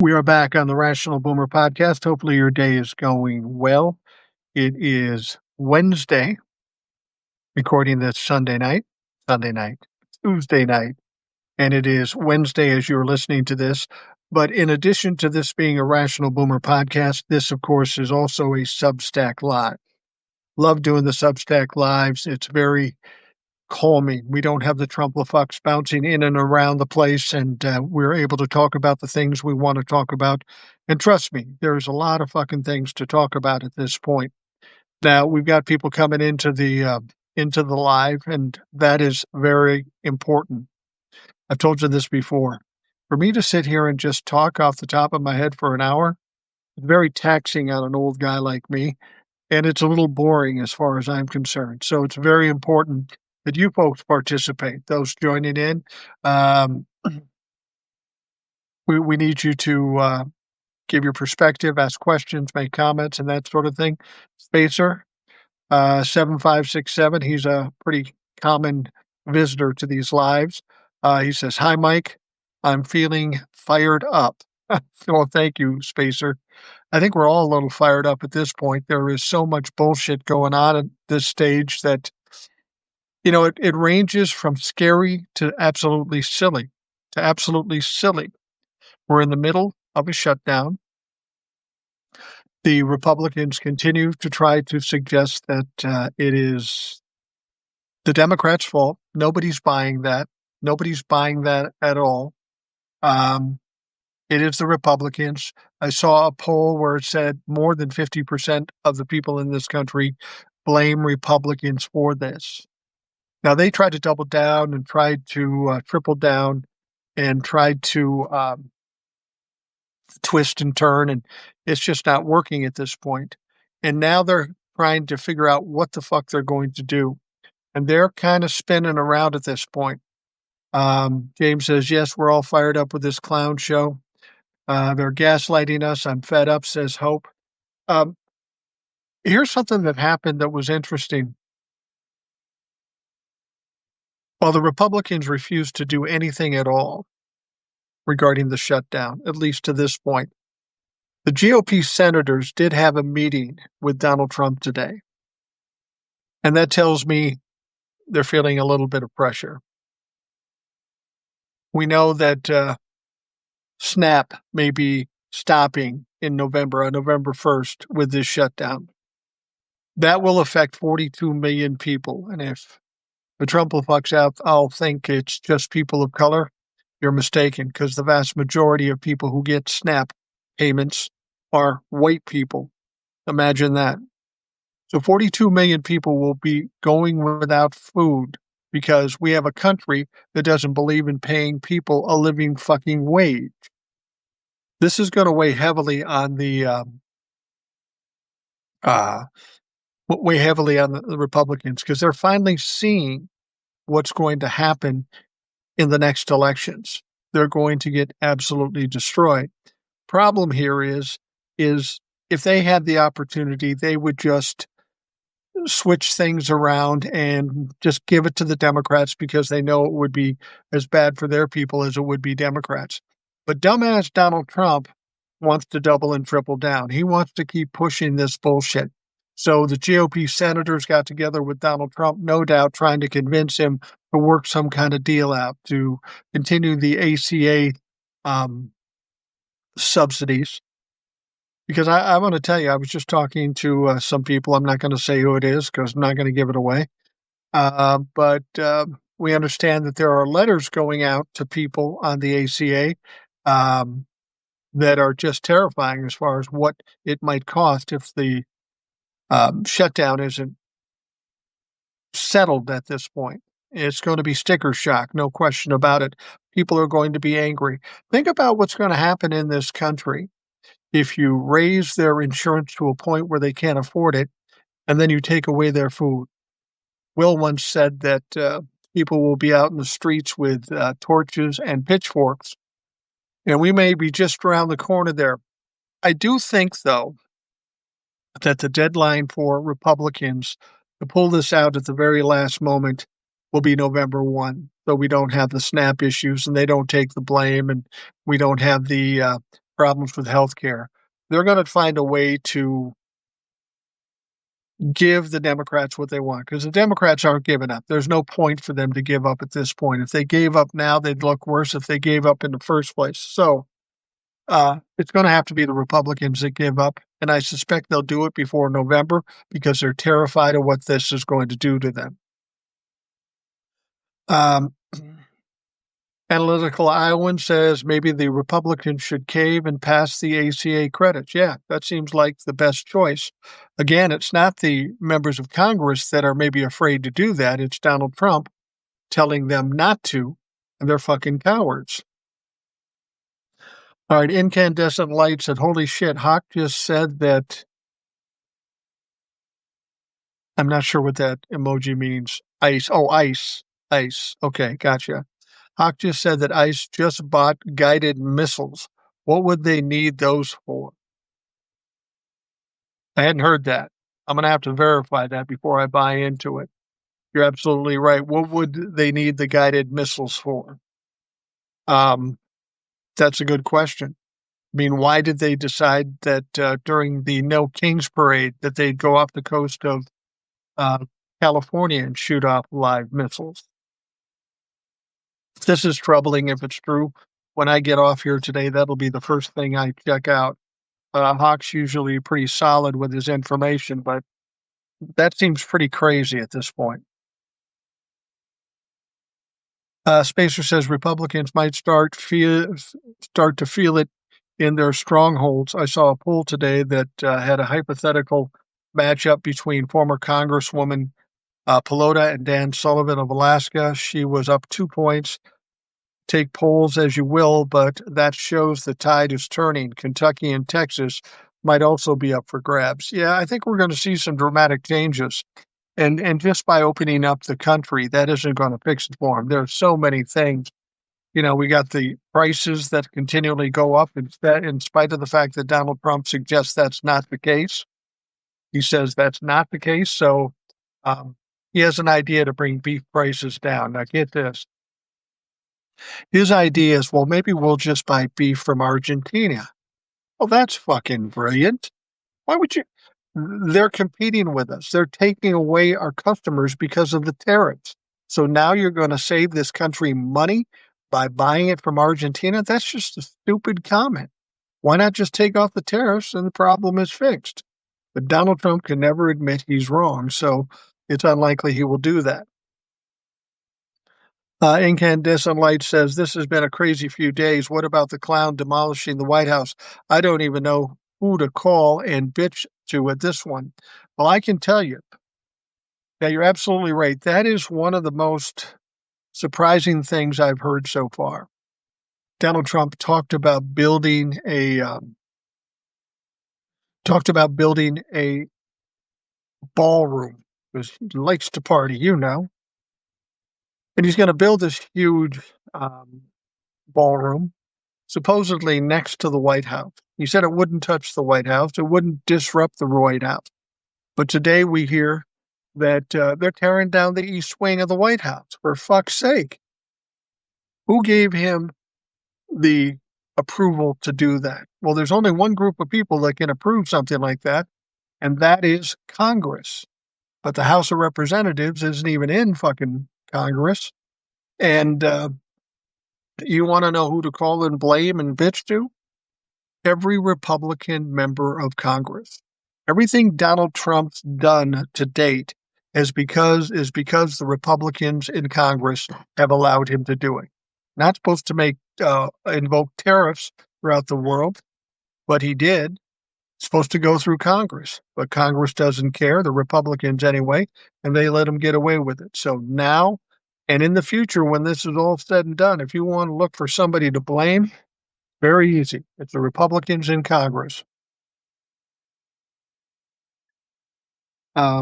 We are back on the Rational Boomer podcast. Hopefully, your day is going well. It is Wednesday, recording this Sunday night, Tuesday night, and it is Wednesday as you're listening to this. But in addition to this being a Rational Boomer podcast, this, of course, is also a Substack Live. Love doing the Substack Lives. It's very calming. We don't have the Trump-la-fucks bouncing in and around the place, and we're able to talk about the things we want to talk about. And trust me, there's a lot of fucking things to talk about at this point. Now, we've got people coming into the live, and that is very important. I've told you this before. For me to sit here and just talk off the top of my head for an hour, it's very taxing on an old guy like me, and it's a little boring as far as I'm concerned. So it's very important that you folks participate, those joining in. We need you to give your perspective, ask questions, make comments, and that sort of thing. Spacer, 7567, he's a pretty common visitor to these lives. He says, "Hi, Mike. I'm feeling fired up." Well, thank you, Spacer. I think we're all a little fired up at this point. There is so much bullshit going on at this stage that it ranges from scary to absolutely silly. We're in the middle of a shutdown. The Republicans continue to try to suggest that it is the Democrats' fault. Nobody's buying that. Nobody's buying that at all. It is the Republicans. I saw a poll where it said more than 50% of the people in this country blame Republicans for this. Now, they tried to double down and tried to triple down and tried to twist and turn, and it's just not working at this point. And now they're trying to figure out what the fuck they're going to do. And they're kind of spinning around at this point. James says, "Yes, we're all fired up with this clown show. They're gaslighting us. I'm fed up," says Hope. Here's something that happened that was interesting. While the Republicans refused to do anything at all regarding the shutdown, at least to this point, the GOP senators did have a meeting with Donald Trump today. And that tells me they're feeling a little bit of pressure. We know that SNAP may be stopping in November, on November 1st, with this shutdown. That will affect 42 million people. And if the Trump will fucks out, I'll think it's just people of color. You're mistaken, because the vast majority of people who get SNAP payments are white people. Imagine that. So 42 million people will be going without food because we have a country that doesn't believe in paying people a living fucking wage. This is going to weigh heavily on the Republicans, because they're finally seeing what's going to happen in the next elections. They're going to get absolutely destroyed. Problem here is if they had the opportunity, they would just switch things around and just give it to the Democrats because they know it would be as bad for their people as it would be Democrats. But dumbass Donald Trump wants to double and triple down. He wants to keep pushing this bullshit. So the GOP senators got together with Donald Trump, no doubt trying to convince him to work some kind of deal out to continue the ACA subsidies. Because I want to tell you, I was just talking to some people. I'm not going to say who it is because I'm not going to give it away. But we understand that there are letters going out to people on the ACA that are just terrifying as far as what it might cost if the shutdown isn't settled at this point. It's going to be sticker shock, no question about it. People are going to be angry. Think about what's going to happen in this country if you raise their insurance to a point where they can't afford it, and then you take away their food. Will once said that people will be out in the streets with torches and pitchforks, and we may be just around the corner there. I do think, though, that the deadline for Republicans to pull this out at the very last moment will be November 1, so we don't have the SNAP issues and they don't take the blame, and we don't have the problems with healthcare, they're going to find a way to give the Democrats what they want because the Democrats aren't giving up. There's no point for them to give up at this point. If they gave up now, they'd look worse if they gave up in the first place. So it's going to have to be the Republicans that give up. And I suspect they'll do it before November because they're terrified of what this is going to do to them. Analytical Iowan says maybe the Republicans should cave and pass the ACA credits. Yeah, that seems like the best choice. Again, it's not the members of Congress that are maybe afraid to do that. It's Donald Trump telling them not to, and they're fucking cowards. All right, Incandescent Light said, holy shit, Hawk just said that. I'm not sure what that emoji means. Ice. Oh, ice. Ice. Okay, gotcha. Hawk just said that ICE just bought guided missiles. What would they need those for? I hadn't heard that. I'm going to have to verify that before I buy into it. You're absolutely right. What would they need the guided missiles for? That's a good question. I mean, why did they decide that during the No Kings Parade that they'd go off the coast of California and shoot off live missiles? This is troubling if it's true. When I get off here today, that'll be the first thing I check out. Hawk's usually pretty solid with his information, but that seems pretty crazy at this point. Spacer says Republicans might start to feel it in their strongholds. I saw a poll today that had a hypothetical matchup between former Congresswoman Pelota and Dan Sullivan of Alaska. She was up 2 points. Take polls as you will, but that shows the tide is turning. Kentucky and Texas might also be up for grabs. Yeah, I think we're going to see some dramatic changes. And just by opening up the country, that isn't going to fix it for them. There are so many things. You know, we got the prices that continually go up in spite of the fact that Donald Trump suggests that's not the case. He says that's not the case. So he has an idea to bring beef prices down. Now, get this. His idea is, well, maybe we'll just buy beef from Argentina. Well, that's fucking brilliant. Why would you? They're competing with us. They're taking away our customers because of the tariffs. So now you're going to save this country money by buying it from Argentina? That's just a stupid comment. Why not just take off the tariffs and the problem is fixed? But Donald Trump can never admit he's wrong, so it's unlikely he will do that. Incandescent Light says, this has been a crazy few days. What about the clown demolishing the White House? I don't even know who to call and bitch to at this one. Well, I can tell you. Yeah, you're absolutely right. That is one of the most surprising things I've heard so far. Donald Trump talked about building a ballroom because he likes to party, you know. And he's going to build this huge ballroom, supposedly next to the White House. He said it wouldn't touch the White House. It wouldn't disrupt the White House. But today we hear that they're tearing down the east wing of the White House. For fuck's sake. Who gave him the approval to do that? Well, there's only one group of people that can approve something like that, and that is Congress. But the House of Representatives isn't even in fucking Congress. And you want to know who to call and blame and bitch to? Every Republican member of Congress. Everything Donald Trump's done to date is because the Republicans in Congress have allowed him to do it. Not supposed to invoke tariffs throughout the world, but he did. Supposed to go through Congress, but Congress doesn't care, the Republicans anyway, and they let him get away with it. So now and in the future, when this is all said and done, if you want to look for somebody to blame, very easy. It's the Republicans in Congress. I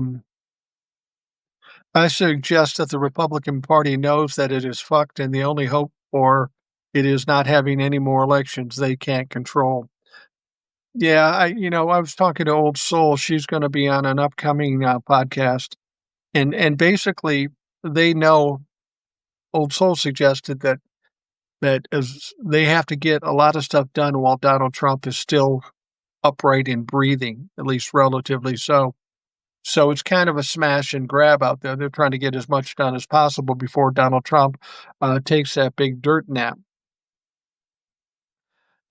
suggest that the Republican Party knows that it is fucked, and the only hope for it is not having any more elections they can't control. Yeah, I was talking to Old Soul. She's going to be on an upcoming podcast, and basically they know. Old Soul suggested that that as they have to get a lot of stuff done while Donald Trump is still upright and breathing, at least relatively so. So it's kind of a smash and grab out there. They're trying to get as much done as possible before Donald Trump takes that big dirt nap.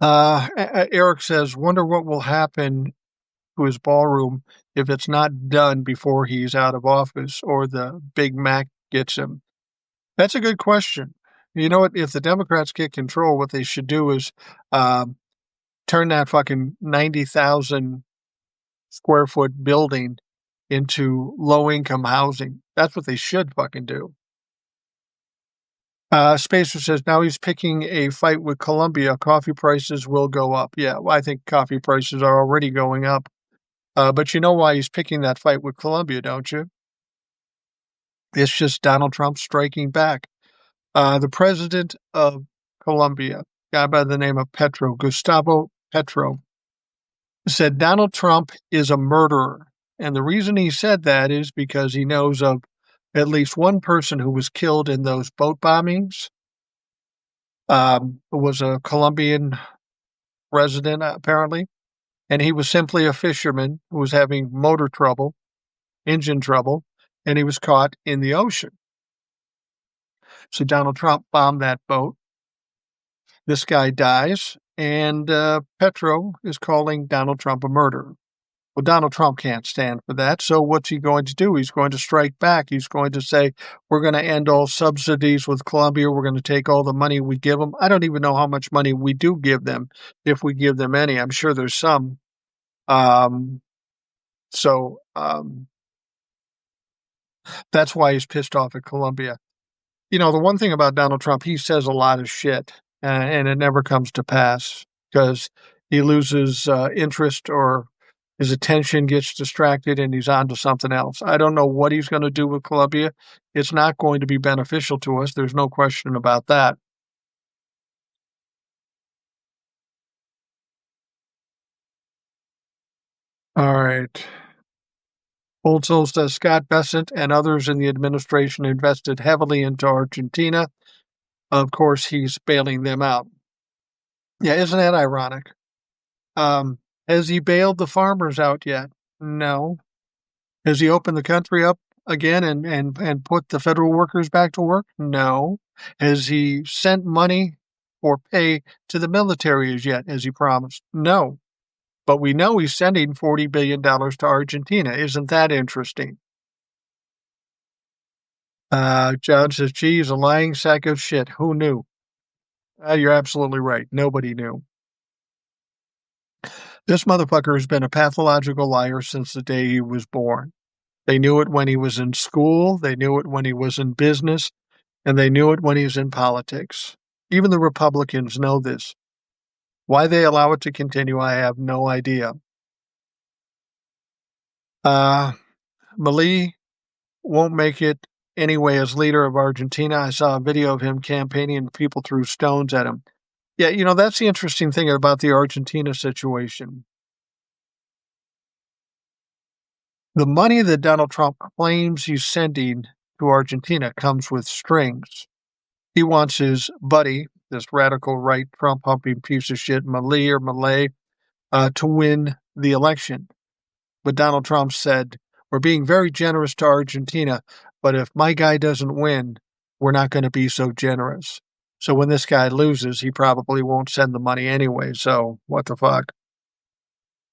Eric says, wonder what will happen to his ballroom if it's not done before he's out of office or the Big Mac gets him. That's a good question. You know what? If the Democrats get control, what they should do is turn that fucking 90,000 square foot building into low income housing. That's what they should fucking do. Spacer says now he's picking a fight with Colombia. Coffee prices will go up. Yeah, well, I think coffee prices are already going up. But you know why he's picking that fight with Colombia, don't you? It's just Donald Trump striking back. The president of Colombia, a guy by the name of Gustavo Petro, said Donald Trump is a murderer. And the reason he said that is because he knows of at least one person who was killed in those boat bombings. Was a Colombian resident, apparently. And he was simply a fisherman who was having motor trouble, engine trouble, and he was caught in the ocean. So Donald Trump bombed that boat. This guy dies, and Petro is calling Donald Trump a murderer. Well, Donald Trump can't stand for that. So what's he going to do? He's going to strike back. He's going to say, we're going to end all subsidies with Colombia. We're going to take all the money we give them. I don't even know how much money we do give them, if we give them any. I'm sure there's some. So that's why he's pissed off at Colombia. You know, the one thing about Donald Trump, he says a lot of shit, and it never comes to pass because he loses interest or his attention gets distracted and he's on to something else. I don't know what he's going to do with Colombia. It's not going to be beneficial to us. There's no question about that. All right. Old Soul says Scott Bessent and others in the administration invested heavily into Argentina. Of course, he's bailing them out. Yeah, isn't that ironic? Has he bailed the farmers out yet? No. Has he opened the country up again and put the federal workers back to work? No. Has he sent money or pay to the military as yet, as he promised? No. But we know he's sending $40 billion to Argentina. Isn't that interesting? John says, gee, he's a lying sack of shit. Who knew? You're absolutely right. Nobody knew. This motherfucker has been a pathological liar since the day he was born. They knew it when he was in school, they knew it when he was in business, and they knew it when he was in politics. Even the Republicans know this. Why they allow it to continue, I have no idea. Milei won't make it anyway as leader of Argentina. I saw a video of him campaigning and people threw stones at him. Yeah, you know, that's the interesting thing about the Argentina situation. The money that Donald Trump claims he's sending to Argentina comes with strings. He wants his buddy, this radical right Trump humping piece of shit, Milei, to win the election. But Donald Trump said, we're being very generous to Argentina, but if my guy doesn't win, we're not going to be so generous. So when this guy loses, he probably won't send the money anyway. So what the fuck?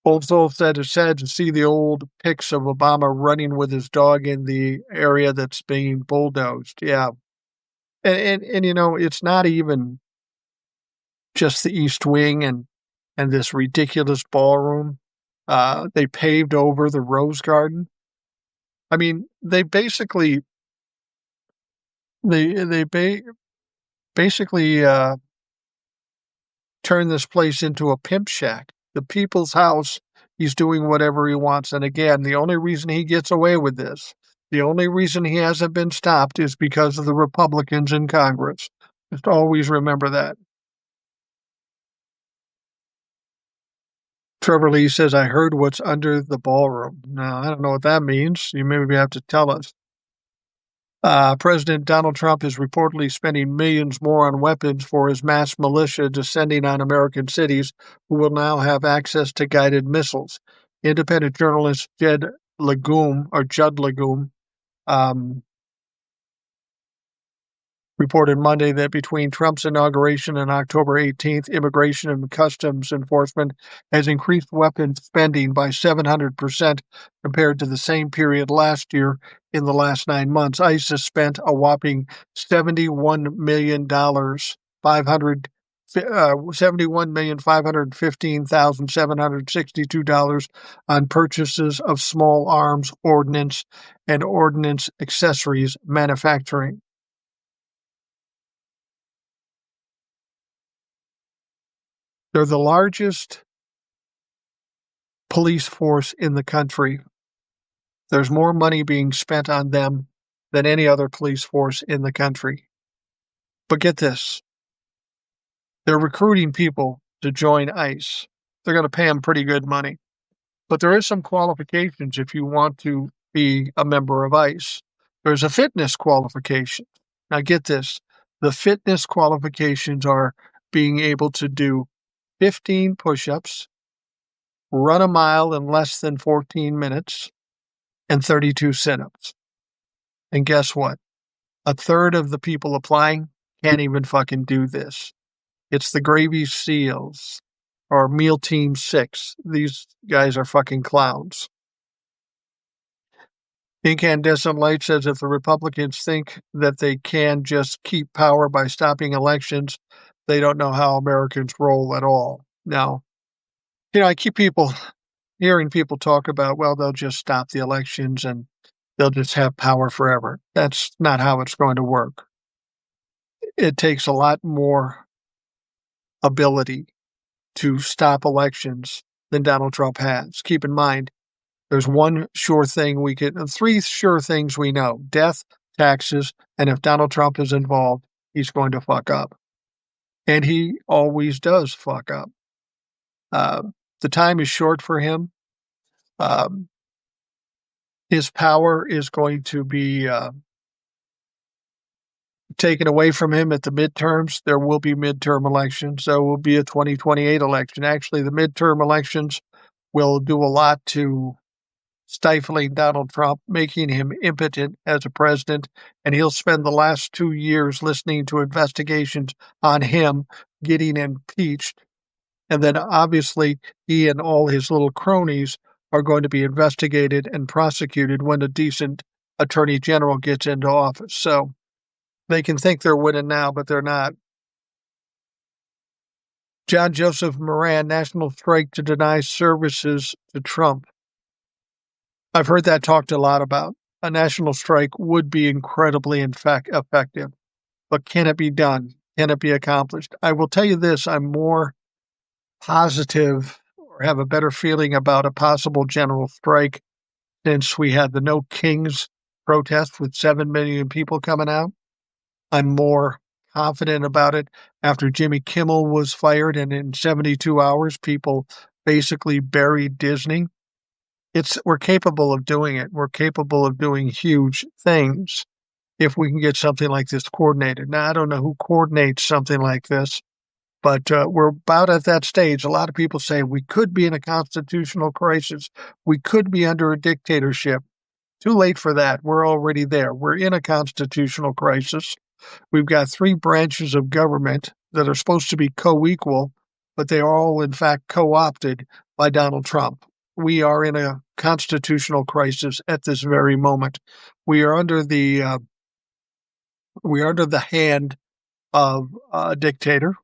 Old Soul said it's sad to see the old pics of Obama running with his dog in the area that's being bulldozed. Yeah. And you know, it's not even just the East Wing and this ridiculous ballroom. They paved over the Rose Garden. I mean, they basically basically turned this place into a pimp shack. The people's house. He's doing whatever he wants. And again, the only reason he gets away with this, the only reason he hasn't been stopped is because of the Republicans in Congress. Just always remember that. Trevor Lee says, I heard what's under the ballroom. Now, I don't know what that means. You maybe have to tell us. President Donald Trump is reportedly spending millions more on weapons for his mass militia descending on American cities, who will now have access to guided missiles. Independent journalist Judd Legum, um, reported Monday that between Trump's inauguration and October 18th, Immigration and Customs Enforcement has increased weapons spending by 700% compared to the same period last year. In the last 9 months, ICE has spent a whopping $71,515,762 on purchases of small arms, ordnance, and ordnance accessories manufacturing. They're the largest police force in the country. There's more money being spent on them than any other police force in the country. But get this, they're recruiting people to join ICE. They're going to pay them pretty good money. But there is some qualifications if you want to be a member of ICE. There's a fitness qualification. Now get this, the fitness qualifications are being able to do 15 push-ups, run a mile in less than 14 minutes, and 32 sit-ups. And guess what? A third of the people applying can't even fucking do this. It's the Gravy SEALs or MEAL Team 6. These guys are fucking clowns. Incandescent Light says if the Republicans think that they can just keep power by stopping elections, they don't know how Americans roll at all. Now, I keep hearing people talk about, well, they'll just stop the elections and they'll just have power forever. That's not how it's going to work. It takes a lot more ability to stop elections than Donald Trump has. Keep in mind, there's one sure thing three sure things we know: death, taxes, and if Donald Trump is involved, he's going to fuck up. And he always does fuck up. The time is short for him. His power is going to be taken away from him at the midterms. There will be midterm elections. There will be a 2028 election. Actually, the midterm elections will do a lot to stifling Donald Trump, making him impotent as a president, and he'll spend the last 2 years listening to investigations on him getting impeached. And then obviously he and all his little cronies are going to be investigated and prosecuted when a decent attorney general gets into office. So they can think they're winning now, but they're not. John Joseph Moran, national strike to deny services to Trump. I've heard that talked a lot about. A national strike would be incredibly effective. But can it be done? Can it be accomplished? I will tell you this, I'm more positive or have a better feeling about a possible general strike since we had the No Kings protest with 7 million people coming out. I'm more confident about it after Jimmy Kimmel was fired, and in 72 hours, people basically buried Disney. We're capable of doing it. We're capable of doing huge things if we can get something like this coordinated. Now, I don't know who coordinates something like this, but we're about at that stage. A lot of people say we could be in a constitutional crisis. We could be under a dictatorship. Too late for that. We're already there. We're in a constitutional crisis. We've got 3 branches of government that are supposed to be co-equal, but they are all, in fact, co-opted by Donald Trump. We are in a constitutional crisis at this very moment. We are under the hand of a dictator.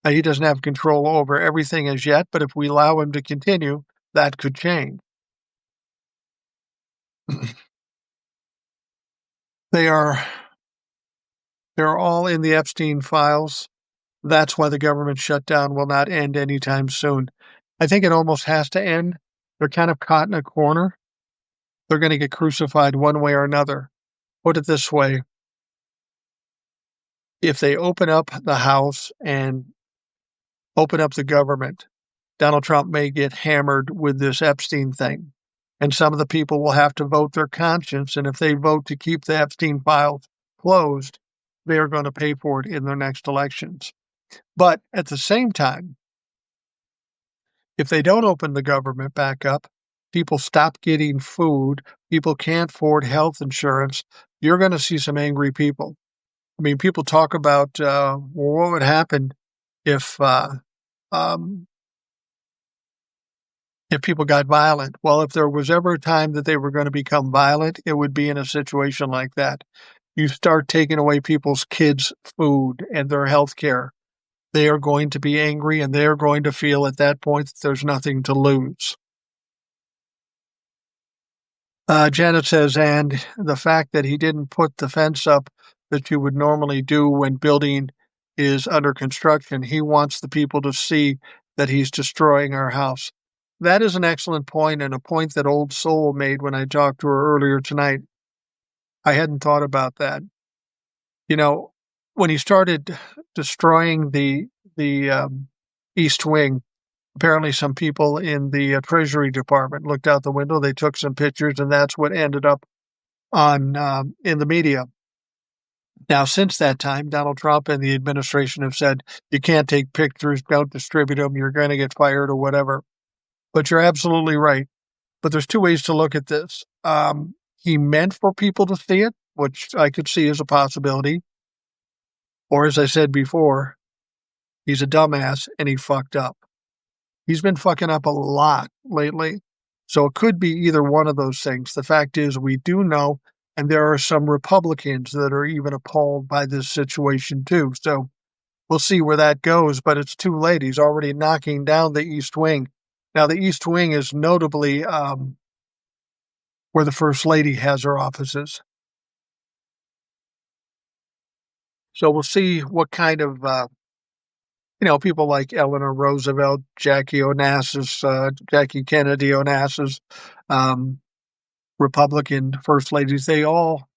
He doesn't have control over everything as yet, but if we allow him to continue, that could change. They're all in the Epstein files. That's why the government shutdown will not end anytime soon. I think it almost has to end. They're kind of caught in a corner. They're going to get crucified one way or another. Put it this way. If they open up the House and open up the government, Donald Trump may get hammered with this Epstein thing. and some of the people will have to vote their conscience. And if they vote to keep the Epstein files closed, they are going to pay for it in their next elections. But at the same time, if they don't open the government back up, people stop getting food, people can't afford health insurance, you're going to see some angry people. I mean, people talk about, well, what would happen if um, if people got violent. Well, if there was ever a time that they were going to become violent, it would be in a situation like that. You start taking away people's kids' food and their health care. They are going to be angry, and they are going to feel at that point that there's nothing to lose. Janet says, and the fact that he didn't put the fence up that you would normally do when building is under construction. He wants the people to see that he's destroying our house. That is an excellent point, and a point that Old Soul made when I talked to her earlier tonight. I hadn't thought about that. You know, when he started destroying the East Wing, apparently some people in the Treasury Department looked out the window. They took some pictures, and that's what ended up on in the media. Now, since that time, Donald Trump and the administration have said you can't take pictures, don't distribute them, you're going to get fired or whatever. But you're absolutely right. But there's two ways to look at this. He meant for people to see it, which I could see as a possibility. Or, as I said before, he's a dumbass and he fucked up. He's been fucking up a lot lately. So it could be either one of those things. The fact is, we do know, and there are some Republicans that are even appalled by this situation too. So we'll see where that goes, but it's too late. He's already knocking down the East Wing. Now, the East Wing is notably where the First Lady has her offices. So we'll see what kind of, people like Eleanor Roosevelt, Jackie Kennedy Onassis, Republican First Ladies, they all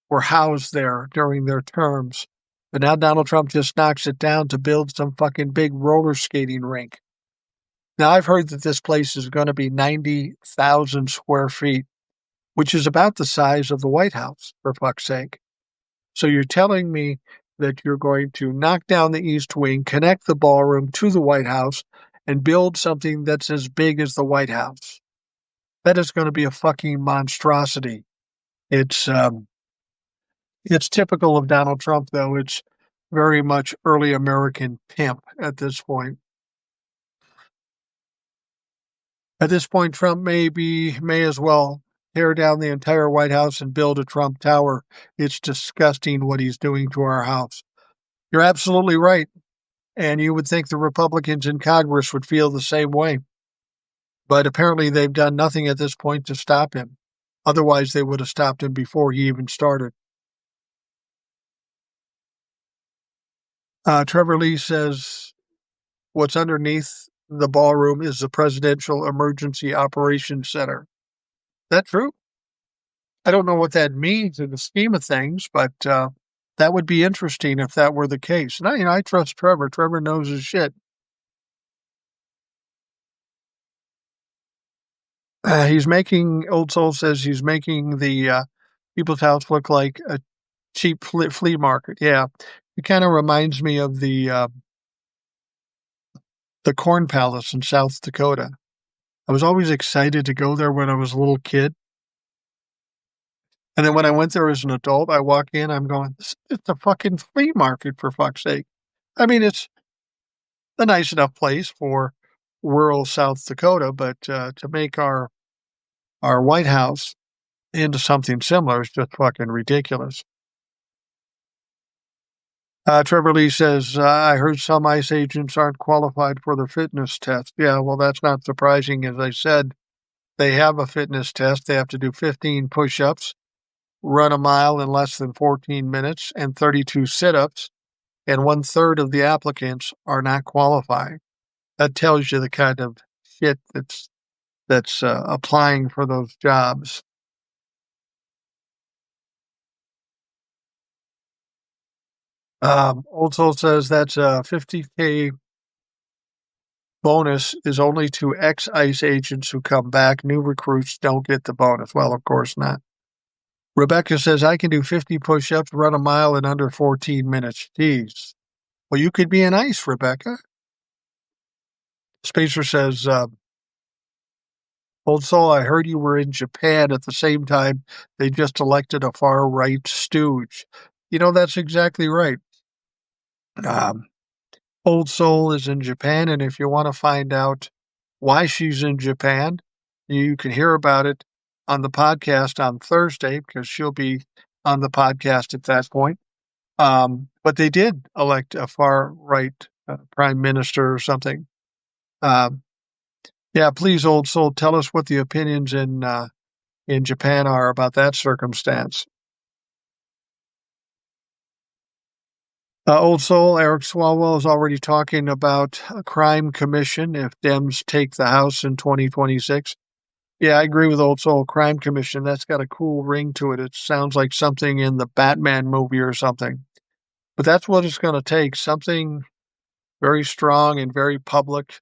were housed there during their terms. But now Donald Trump just knocks it down to build some fucking big roller skating rink. Now, I've heard that this place is going to be 90,000 square feet, which is about the size of the White House, for fuck's sake. So you're telling me that you're going to knock down the East Wing, connect the ballroom to the White House, and build something that's as big as the White House. That is going to be a fucking monstrosity. It's typical of Donald Trump, though. It's very much early American pimp at this point. At this point, Trump may as well tear down the entire White House and build a Trump Tower. It's disgusting what he's doing to our house. You're absolutely right. And you would think the Republicans in Congress would feel the same way. But apparently they've done nothing at this point to stop him. Otherwise, they would have stopped him before he even started. Trevor Lee says what's underneath the ballroom is the Presidential Emergency Operations Center. Is that true? I don't know what that means in the scheme of things, but that would be interesting if that were the case. And I trust Trevor. Trevor knows his shit. Old Soul says he's making the People's House look like a cheap flea market. Yeah, it kind of reminds me of the Corn Palace in South Dakota. I was always excited to go there when I was a little kid. And then when I went there as an adult, I walk in, I'm going, it's a fucking flea market, for fuck's sake. I mean, it's a nice enough place for rural South Dakota, but to make our White House into something similar is just fucking ridiculous. Trevor Lee says, I heard some ICE agents aren't qualified for the fitness test. Yeah, well, that's not surprising. As I said, they have a fitness test. They have to do 15 push-ups, run a mile in less than 14 minutes, and 32 sit-ups, and 1/3 of the applicants are not qualifying. That tells you the kind of shit that's applying for those jobs. Old Soul says that's a 50K bonus is only to ex-ICE agents who come back. New recruits don't get the bonus. Well, of course not. Rebecca says, I can do 50 push-ups, run a mile in under 14 minutes. Jeez. Well, you could be an ICE, Rebecca. Spacer says, Old Soul, I heard you were in Japan at the same time they just elected a far-right stooge. That's exactly right. Old Soul is in Japan, and if you want to find out why she's in Japan, you can hear about it on the podcast on Thursday because she'll be on the podcast at that point. But they did elect a far-right prime minister or something. Yeah, please, Old Soul, tell us what the opinions in Japan are about that circumstance. Old Soul, Eric Swalwell is already talking about a crime commission if Dems take the House in 2026. Yeah, I agree with Old Soul. Crime commission, that's got a cool ring to it. It sounds like something in the Batman movie or something. But that's what it's going to take, something very strong and very public.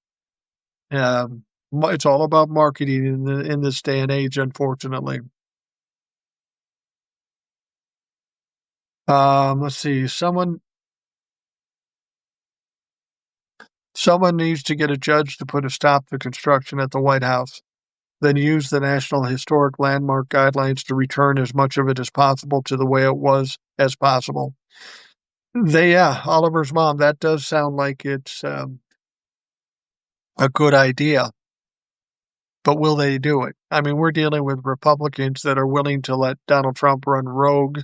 It's all about marketing in this day and age, unfortunately. Let's see. Someone needs to get a judge to put a stop to construction at the White House, then use the National Historic Landmark Guidelines to return as much of it as possible to the way it was as possible. Oliver's mom, that does sound like it's a good idea. But will they do it? I mean, we're dealing with Republicans that are willing to let Donald Trump run rogue,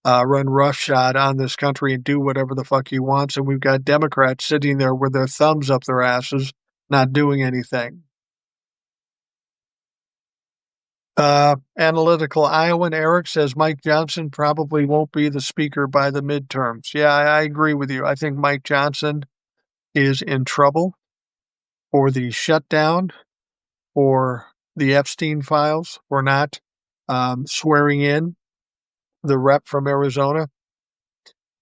run roughshod on this country and do whatever the fuck he wants. And we've got Democrats sitting there with their thumbs up their asses, not doing anything. Analytical Iowan Eric says Mike Johnson probably won't be the speaker by the midterms. Yeah, I agree with you. I think Mike Johnson is in trouble for the shutdown, for the Epstein files, for not swearing in the rep from Arizona.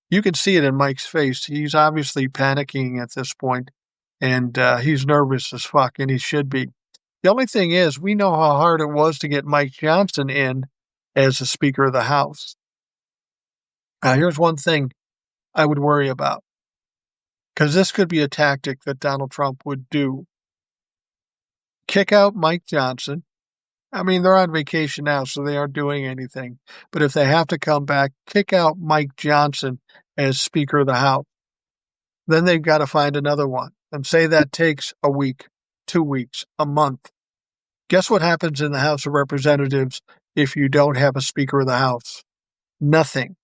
You can see it in Mike's face. He's obviously panicking at this point, and he's nervous as fuck, and he should be. The only thing is, we know how hard it was to get Mike Johnson in as the Speaker of the House. Here's one thing I would worry about, because this could be a tactic that Donald Trump would do. Kick out Mike Johnson. I mean, they're on vacation now, so they aren't doing anything. But if they have to come back, kick out Mike Johnson as Speaker of the House. Then they've got to find another one. And say that takes a week, 2 weeks, a month. Guess what happens in the House of Representatives if you don't have a Speaker of the House? Nothing.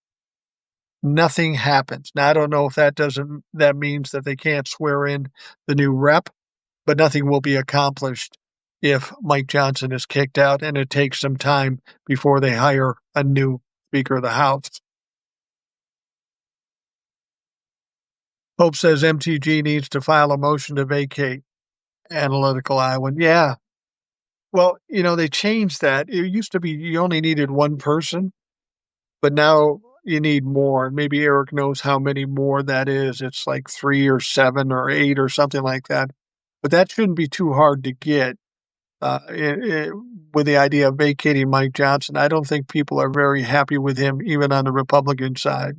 Nothing happens. Now, I don't know if that means that they can't swear in the new rep, but nothing will be accomplished if Mike Johnson is kicked out, and it takes some time before they hire a new Speaker of the House. Hope says MTG needs to file a motion to vacate. Analytical Iowan. Yeah. Well, they changed that. It used to be you only needed one person, but now you need more. Maybe Eric knows how many more that is. It's like 3 or 7 or 8 or something like that. But that shouldn't be too hard to get. With the idea of vacating Mike Johnson, I don't think people are very happy with him, even on the Republican side.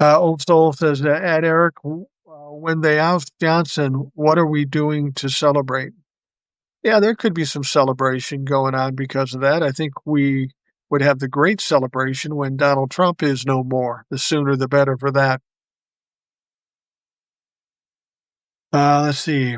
Old Soul says, at Eric, when they oust Johnson, what are we doing to celebrate? Yeah, there could be some celebration going on because of that. I think we would have the great celebration when Donald Trump is no more. The sooner the better for that. Let's see.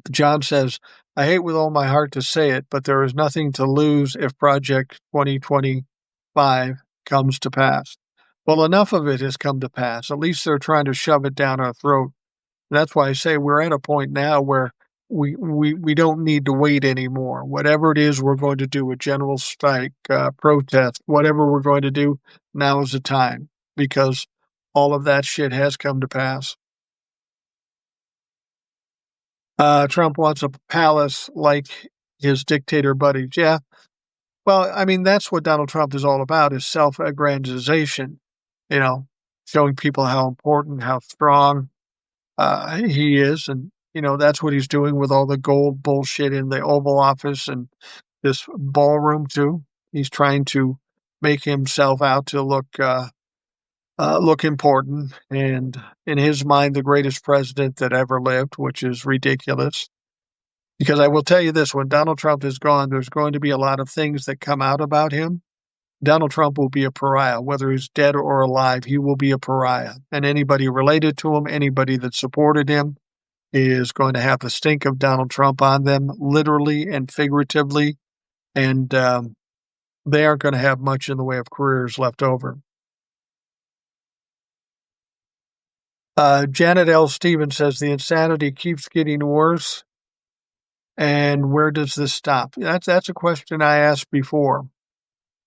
John says, I hate with all my heart to say it, but there is nothing to lose if Project 2025 comes to pass. Well, enough of it has come to pass. At least they're trying to shove it down our throat. That's why I say we're at a point now where we don't need to wait anymore. Whatever it is we're going to do, a general strike, protest, whatever we're going to do, now is the time, because all of that shit has come to pass. Trump wants a palace like his dictator buddies. Yeah. Well, I mean, that's what Donald Trump is all about, is self-aggrandization. showing people how important, how strong he is. And, that's what he's doing with all the gold bullshit in the Oval Office and this ballroom, too. He's trying to make himself out to look important, and in his mind, the greatest president that ever lived, which is ridiculous. Because I will tell you this, when Donald Trump is gone, there's going to be a lot of things that come out about him. Donald Trump will be a pariah, whether he's dead or alive, he will be a pariah. And anybody related to him, anybody that supported him, is going to have the stink of Donald Trump on them, literally and figuratively. And they aren't going to have much in the way of careers left over. Janet L. Stevens says the insanity keeps getting worse. And where does this stop? That's a question I asked before.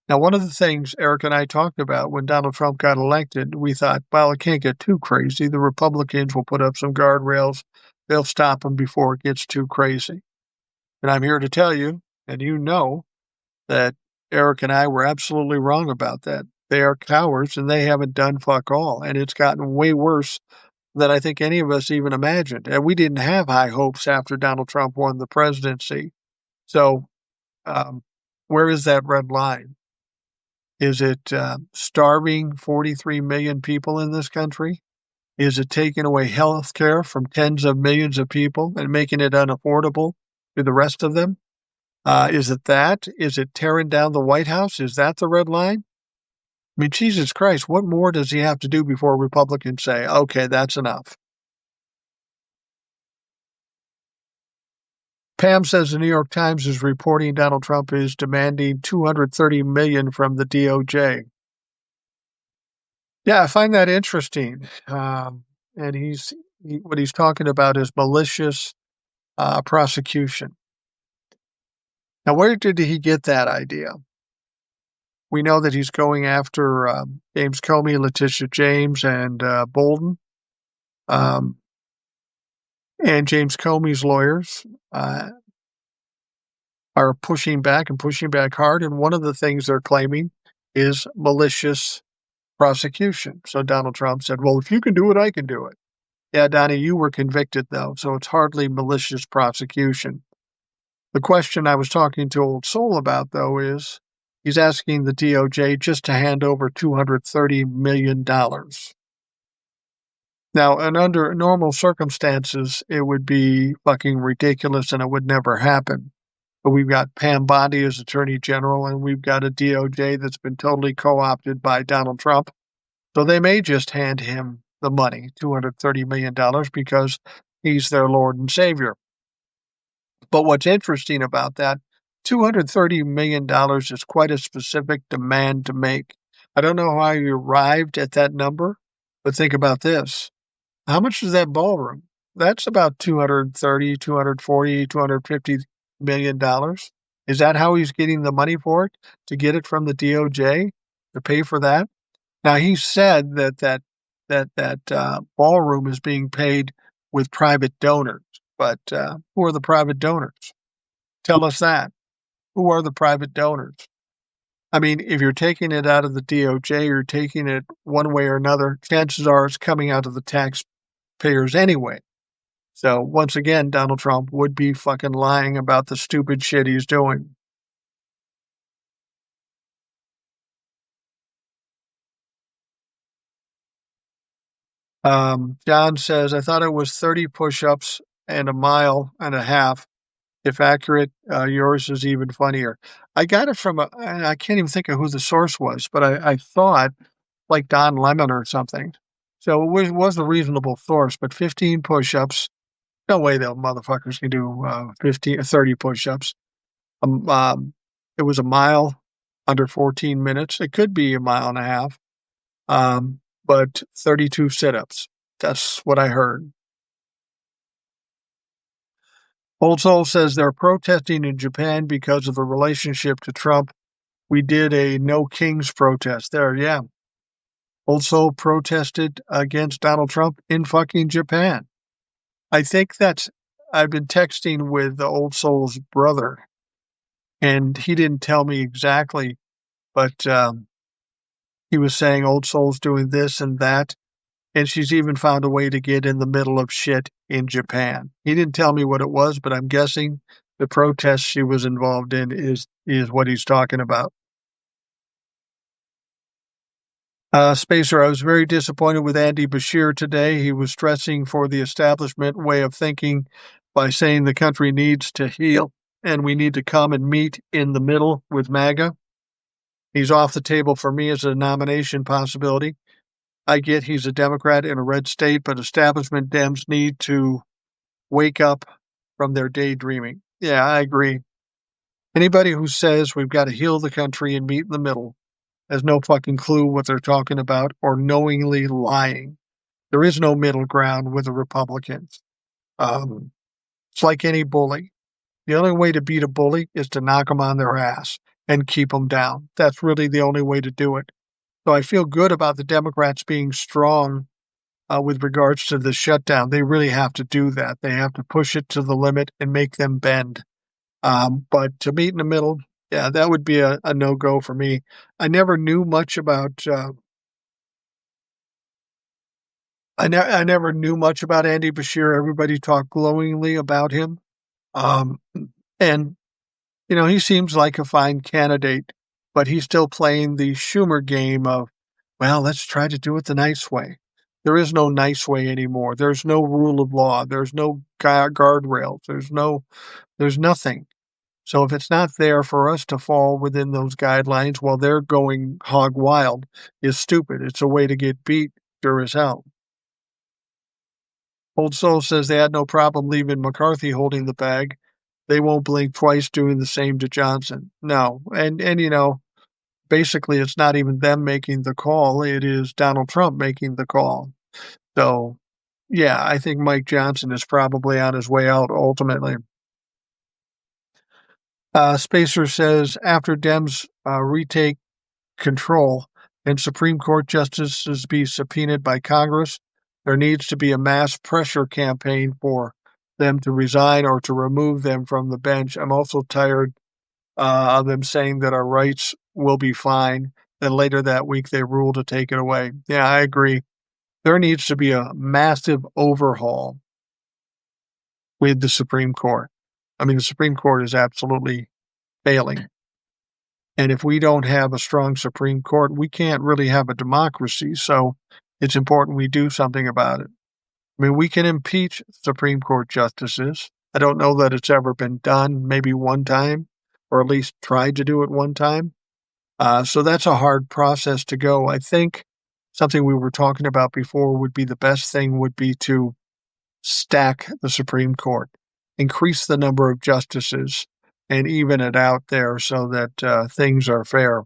Now, one of the things Eric and I talked about when Donald Trump got elected, we thought, well, it can't get too crazy. The Republicans will put up some guardrails. They'll stop him before it gets too crazy. And I'm here to tell you, and you know, that Eric and I were absolutely wrong about that. They are cowards, and they haven't done fuck all. And it's gotten way worse than I think any of us even imagined. And we didn't have high hopes after Donald Trump won the presidency. So where is that red line? Is it starving 43 million people in this country? Is it taking away health care from tens of millions of people and making it unaffordable to the rest of them? Is it that? Is it tearing down the White House? Is that the red line? I mean, Jesus Christ, what more does he have to do before Republicans say, okay, that's enough? Pam says the New York Times is reporting Donald Trump is demanding $230 million from the DOJ. Yeah, I find that interesting. And what he's talking about is malicious prosecution. Now, where did he get that idea? We know that he's going after James Comey, Letitia James, and Bolden. And James Comey's lawyers are pushing back and pushing back hard. And one of the things they're claiming is malicious prosecution. So Donald Trump said, well, if you can do it, I can do it. Yeah, Donnie, you were convicted, though, so it's hardly malicious prosecution. The question I was talking to Old Soul about, though, is he's asking the DOJ just to hand over $230 million. Now, and under normal circumstances, it would be fucking ridiculous and it would never happen. But we've got Pam Bondi as Attorney General, and we've got a DOJ that's been totally co-opted by Donald Trump. So they may just hand him the money, $230 million, because he's their Lord and Savior. But what's interesting about that, $230 million is quite a specific demand to make. I don't know how you arrived at that number, but think about this. How much is that ballroom? That's about $230, $240, $250 million. Is that how he's getting the money for it? To get it from the DOJ to pay for that? Now, he said that ballroom is being paid with private donors, but who are the private donors? Tell us that. Who are the private donors? I mean, if you're taking it out of the DOJ, you're taking it one way or another, chances are it's coming out of the taxpayers anyway. So once again, Donald Trump would be fucking lying about the stupid shit he's doing. John says, I thought it was 30 push-ups and a mile and a half. If accurate, yours is even funnier. I got it from I can't even think of who the source was, but I thought like Don Lemon or something. So it was a reasonable source, but 15 push-ups. No way those motherfuckers can do 15 or 30 push-ups. It was a mile under 14 minutes. It could be a mile and a half. But 32 sit-ups. That's what I heard. Old Soul says they're protesting in Japan because of the relationship to Trump. We did a No Kings protest there, yeah. Old Soul protested against Donald Trump in fucking Japan. I think I've been texting with the Old Soul's brother, and he didn't tell me exactly, but he was saying Old Soul's doing this and that, and she's even found a way to get in the middle of shit in Japan. He didn't tell me what it was, but I'm guessing the protest she was involved in is what he's talking about. Spacer, I was very disappointed with Andy Bashir today. He was stressing for the establishment way of thinking by saying the country needs to heal and we need to come and meet in the middle with MAGA. He's off the table for me as a nomination possibility. I get he's a Democrat in a red state, but establishment Dems need to wake up from their daydreaming. Yeah, I agree. Anybody who says we've got to heal the country and meet in the middle has no fucking clue what they're talking about or knowingly lying. There is no middle ground with the Republicans. It's like any bully. The only way to beat a bully is to knock them on their ass and keep them down. That's really the only way to do it. So I feel good about the Democrats being strong with regards to the shutdown. They really have to do that. They have to push it to the limit and make them bend. But to meet in the middle, yeah, that would be a no-go for me. I never knew much about I never knew much about Andy Bashir. Everybody talked glowingly about him. And he seems like a fine candidate, but he's still playing the Schumer game of, well, let's try to do it the nice way. There is no nice way anymore. There's no rule of law. There's no guardrails. There's nothing. So if it's not there for us to fall within those guidelines while they're going hog wild is stupid. It's a way to get beat sure as hell. Old Soul says they had no problem leaving McCarthy holding the bag. They won't blink twice doing the same to Johnson. No. And basically it's not even them making the call. It is Donald Trump making the call. So, yeah, I think Mike Johnson is probably on his way out ultimately. Spacer says after Dems retake control and Supreme Court justices be subpoenaed by Congress, there needs to be a mass pressure campaign for them to resign or to remove them from the bench. I'm also tired of them saying that our rights will be fine. Then later that week, they rule to take it away. Yeah, I agree. There needs to be a massive overhaul with the Supreme Court. I mean, the Supreme Court is absolutely failing. And if we don't have a strong Supreme Court, we can't really have a democracy. So it's important we do something about it. I mean, we can impeach Supreme Court justices. I don't know that it's ever been done, maybe one time, or at least tried to do it one time. So that's a hard process to go. I think something we were talking about before would be the best thing would be to stack the Supreme Court, increase the number of justices, and even it out there so that things are fair.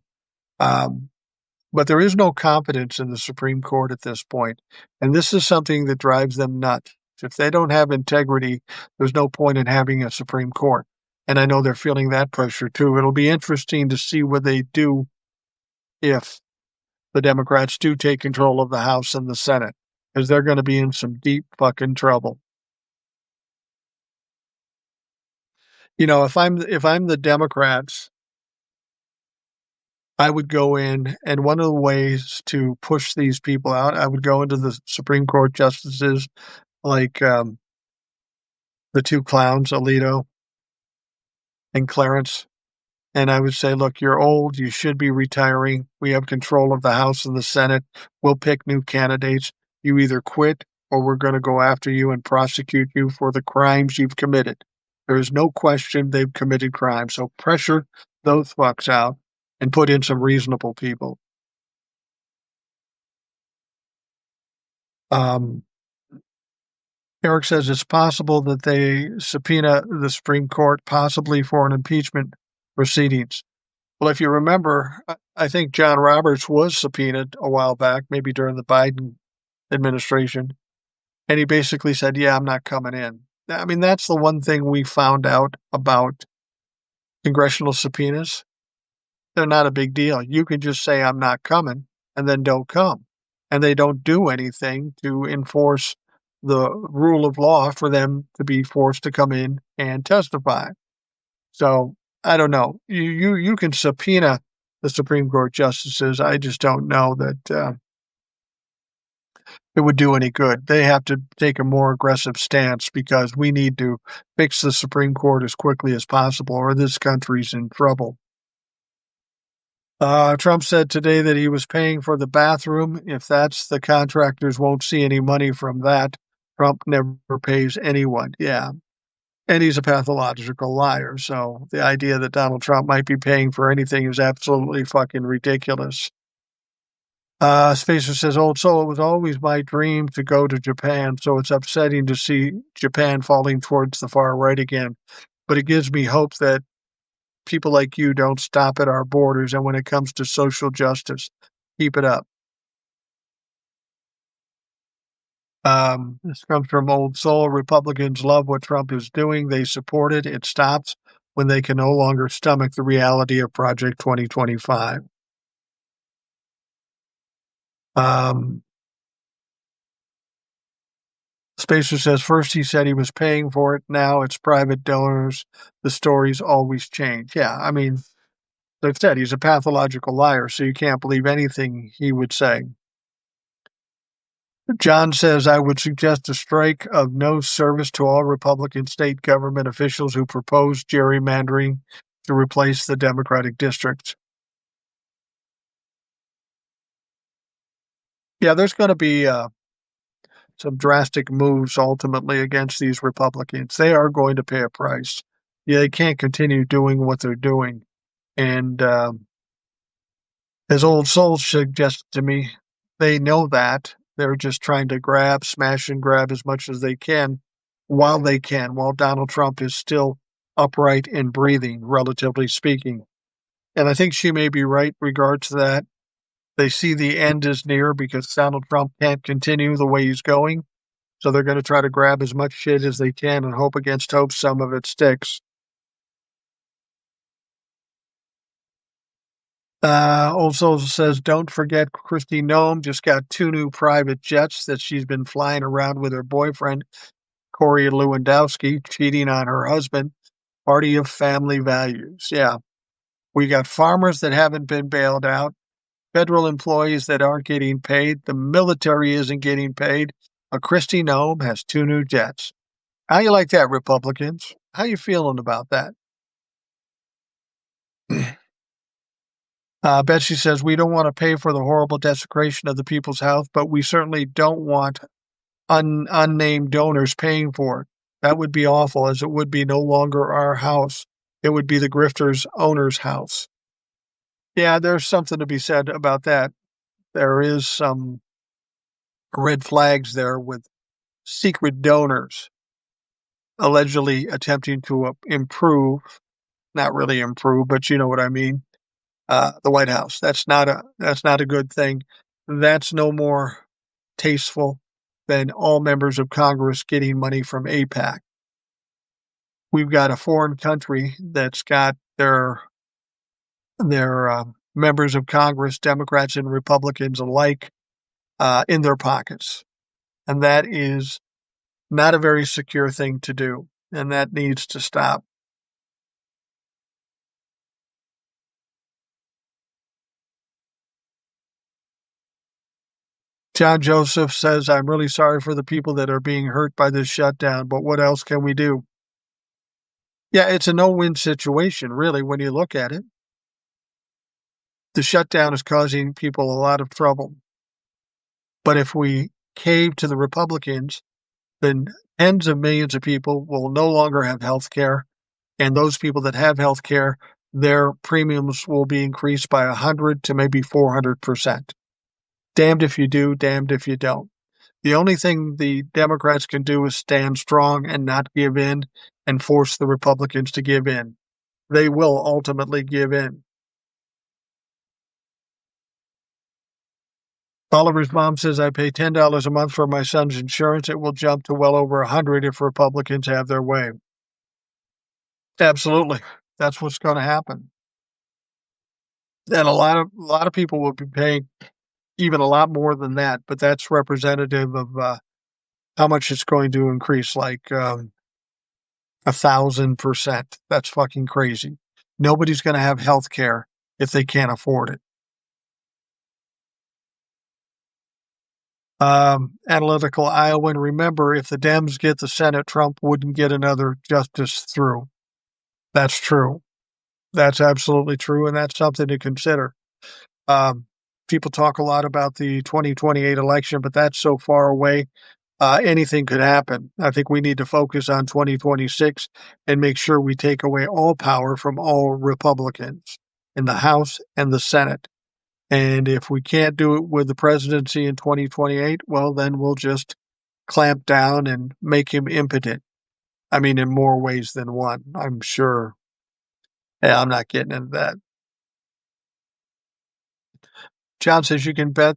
But there is no confidence in the Supreme Court at this point. And this is something that drives them nuts. If they don't have integrity, there's no point in having a Supreme Court. And I know they're feeling that pressure too. It'll be interesting to see what they do if the Democrats do take control of the House and the Senate, because they're going to be in some deep fucking trouble. If I'm the Democrats, I would go in, and one of the ways to push these people out, I would go into the Supreme Court justices like the two clowns, Alito and Clarence, and I would say, look, you're old, you should be retiring. We have control of the House and the Senate. We'll pick new candidates. You either quit or we're going to go after you and prosecute you for the crimes you've committed. There is no question they've committed crimes. So pressure those fucks out and put in some reasonable people. Eric says it's possible that they subpoena the Supreme Court, possibly for an impeachment proceedings. Well, if you remember, I think John Roberts was subpoenaed a while back, maybe during the Biden administration, and he basically said, yeah, I'm not coming in. I mean, that's the one thing we found out about congressional subpoenas. They're not a big deal. You can just say, I'm not coming, and then don't come. And they don't do anything to enforce the rule of law for them to be forced to come in and testify. So I don't know. You can subpoena the Supreme Court justices, I just don't know that it would do any good. They have to take a more aggressive stance because we need to fix the Supreme Court as quickly as possible, or this country's in trouble. Trump said today that he was paying for the bathroom. If that's the contractors won't see any money from that, Trump never pays anyone. Yeah. And he's a pathological liar. So the idea that Donald Trump might be paying for anything is absolutely fucking ridiculous. Spacer says, Old Soul, it was always my dream to go to Japan, so it's upsetting to see Japan falling towards the far right again. But it gives me hope that people like you don't stop at our borders, and when it comes to social justice, keep it up. This comes from Old Soul. Republicans love what Trump is doing. They support it. It stops when they can no longer stomach the reality of Project 2025. Spacer says, first he said he was paying for it. Now it's private donors. The stories always change. Yeah, I mean, like I said, he's a pathological liar, so you can't believe anything he would say. John says, I would suggest a strike of no service to all Republican state government officials who propose gerrymandering to replace the Democratic districts. Yeah, there's going to be some drastic moves ultimately against these Republicans. They are going to pay a price. Yeah, they can't continue doing what they're doing. And as Old Soul suggested to me, they know that. They're just trying to smash and grab as much as they can, while Donald Trump is still upright and breathing, relatively speaking. And I think she may be right in regards to that. They see the end is near because Donald Trump can't continue the way he's going. So they're going to try to grab as much shit as they can and hope against hope some of it sticks. Also says, don't forget Kristi Noem just got 2 new private jets that she's been flying around with her boyfriend, Corey Lewandowski, cheating on her husband. Party of family values. Yeah. We got farmers that haven't been bailed out, federal employees that aren't getting paid, the military isn't getting paid. Kristi Noem has 2 new jets. How you like that, Republicans? How you feeling about that? Betsy says, we don't want to pay for the horrible desecration of the people's health, but we certainly don't want unnamed donors paying for it. That would be awful, as it would be no longer our house. It would be the grifter's owner's house. Yeah, there's something to be said about that. There is some red flags there with secret donors allegedly attempting to improve, not really improve, but you know what I mean. The White House. That's not a good thing. That's no more tasteful than all members of Congress getting money from AIPAC. We've got a foreign country that's got their members of Congress, Democrats and Republicans alike, in their pockets, and that is not a very secure thing to do, and that needs to stop. John Joseph says, I'm really sorry for the people that are being hurt by this shutdown, but what else can we do? Yeah, it's a no-win situation, really, when you look at it. The shutdown is causing people a lot of trouble. But if we cave to the Republicans, then tens of millions of people will no longer have health care. And those people that have health care, their premiums will be increased by 100 to maybe 400%. Damned if you do, damned if you don't. The only thing the Democrats can do is stand strong and not give in and force the Republicans to give in. They will ultimately give in. Oliver's mom says, I pay $10 a month for my son's insurance. It will jump to well over 100 if Republicans have their way. Absolutely. That's what's going to happen. And a lot of people will be paying even a lot more than that, but that's representative of how much it's going to increase, like 1,000%. That's fucking crazy. Nobody's going to have health care if they can't afford it. Analytical Iowan, remember, if the Dems get the Senate, Trump wouldn't get another justice through. That's true. That's absolutely true, and that's something to consider. Um, People talk a lot about the 2028 election, but that's so far away. Anything could happen. I think we need to focus on 2026 and make sure we take away all power from all Republicans in the House and the Senate. And if we can't do it with the presidency in 2028, well, then we'll just clamp down and make him impotent. I mean, in more ways than one, I'm sure. Yeah, I'm not getting into that. John says you can bet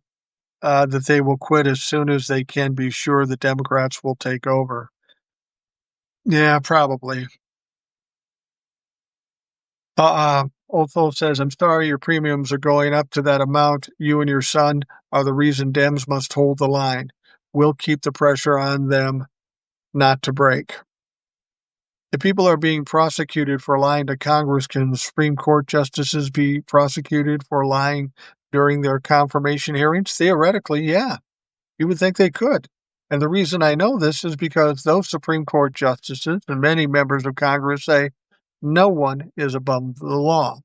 that they will quit as soon as they can be sure the Democrats will take over. Yeah, probably. Old Phil says, I'm sorry your premiums are going up to that amount. You and your son are the reason Dems must hold the line. We'll keep the pressure on them not to break. If people are being prosecuted for lying to Congress, can the Supreme Court justices be prosecuted for lying during their confirmation hearings? Theoretically, yeah. You would think they could. And the reason I know this is because those Supreme Court justices and many members of Congress say no one is above the law.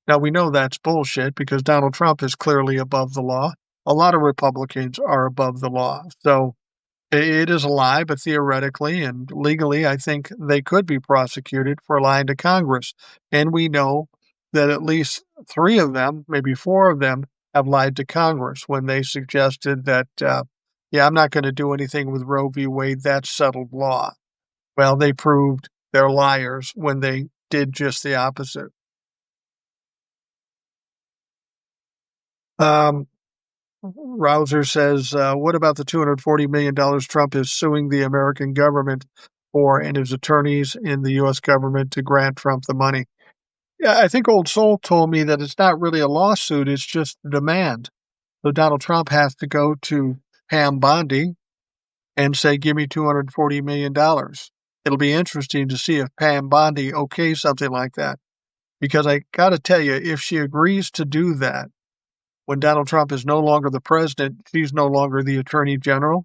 Now, we know that's bullshit because Donald Trump is clearly above the law. A lot of Republicans are above the law. So it is a lie, but theoretically and legally, I think they could be prosecuted for lying to Congress. And we know that at least 3 of them, maybe 4 of them, have lied to Congress when they suggested that, yeah, I'm not going to do anything with Roe v. Wade. That's settled law. Well, they proved they're liars when they did just the opposite. Um, Rouser says, what about the $240 million Trump is suing the American government for and his attorneys in the U.S. government to grant Trump the money? Yeah, I think Old Soul told me that it's not really a lawsuit, it's just a demand. So Donald Trump has to go to Pam Bondi and say, give me $240 million. It'll be interesting to see if Pam Bondi okays something like that. Because I got to tell you, if she agrees to do that, when Donald Trump is no longer the president, she's no longer the attorney general,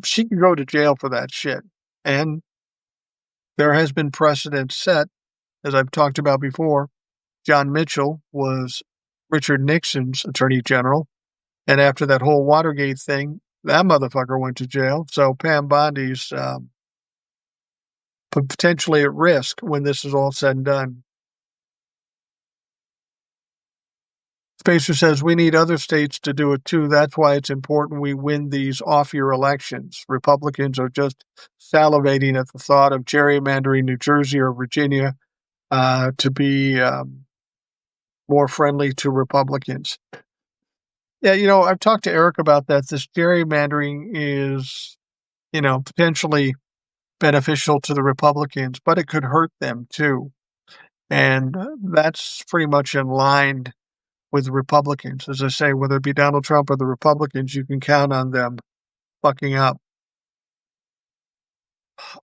she can go to jail for that shit. And there has been precedent set, as I've talked about before. John Mitchell was Richard Nixon's attorney general. And after that whole Watergate thing, that motherfucker went to jail. So Pam Bondi's potentially at risk when this is all said and done. Spacer says we need other states to do it too. That's why it's important we win these off-year elections. Republicans are just salivating at the thought of gerrymandering New Jersey or Virginia to be more friendly to Republicans. Yeah, I've talked to Eric about that. This gerrymandering is, potentially beneficial to the Republicans, but it could hurt them too. And that's pretty much in line with Republicans. As I say, whether it be Donald Trump or the Republicans, you can count on them fucking up.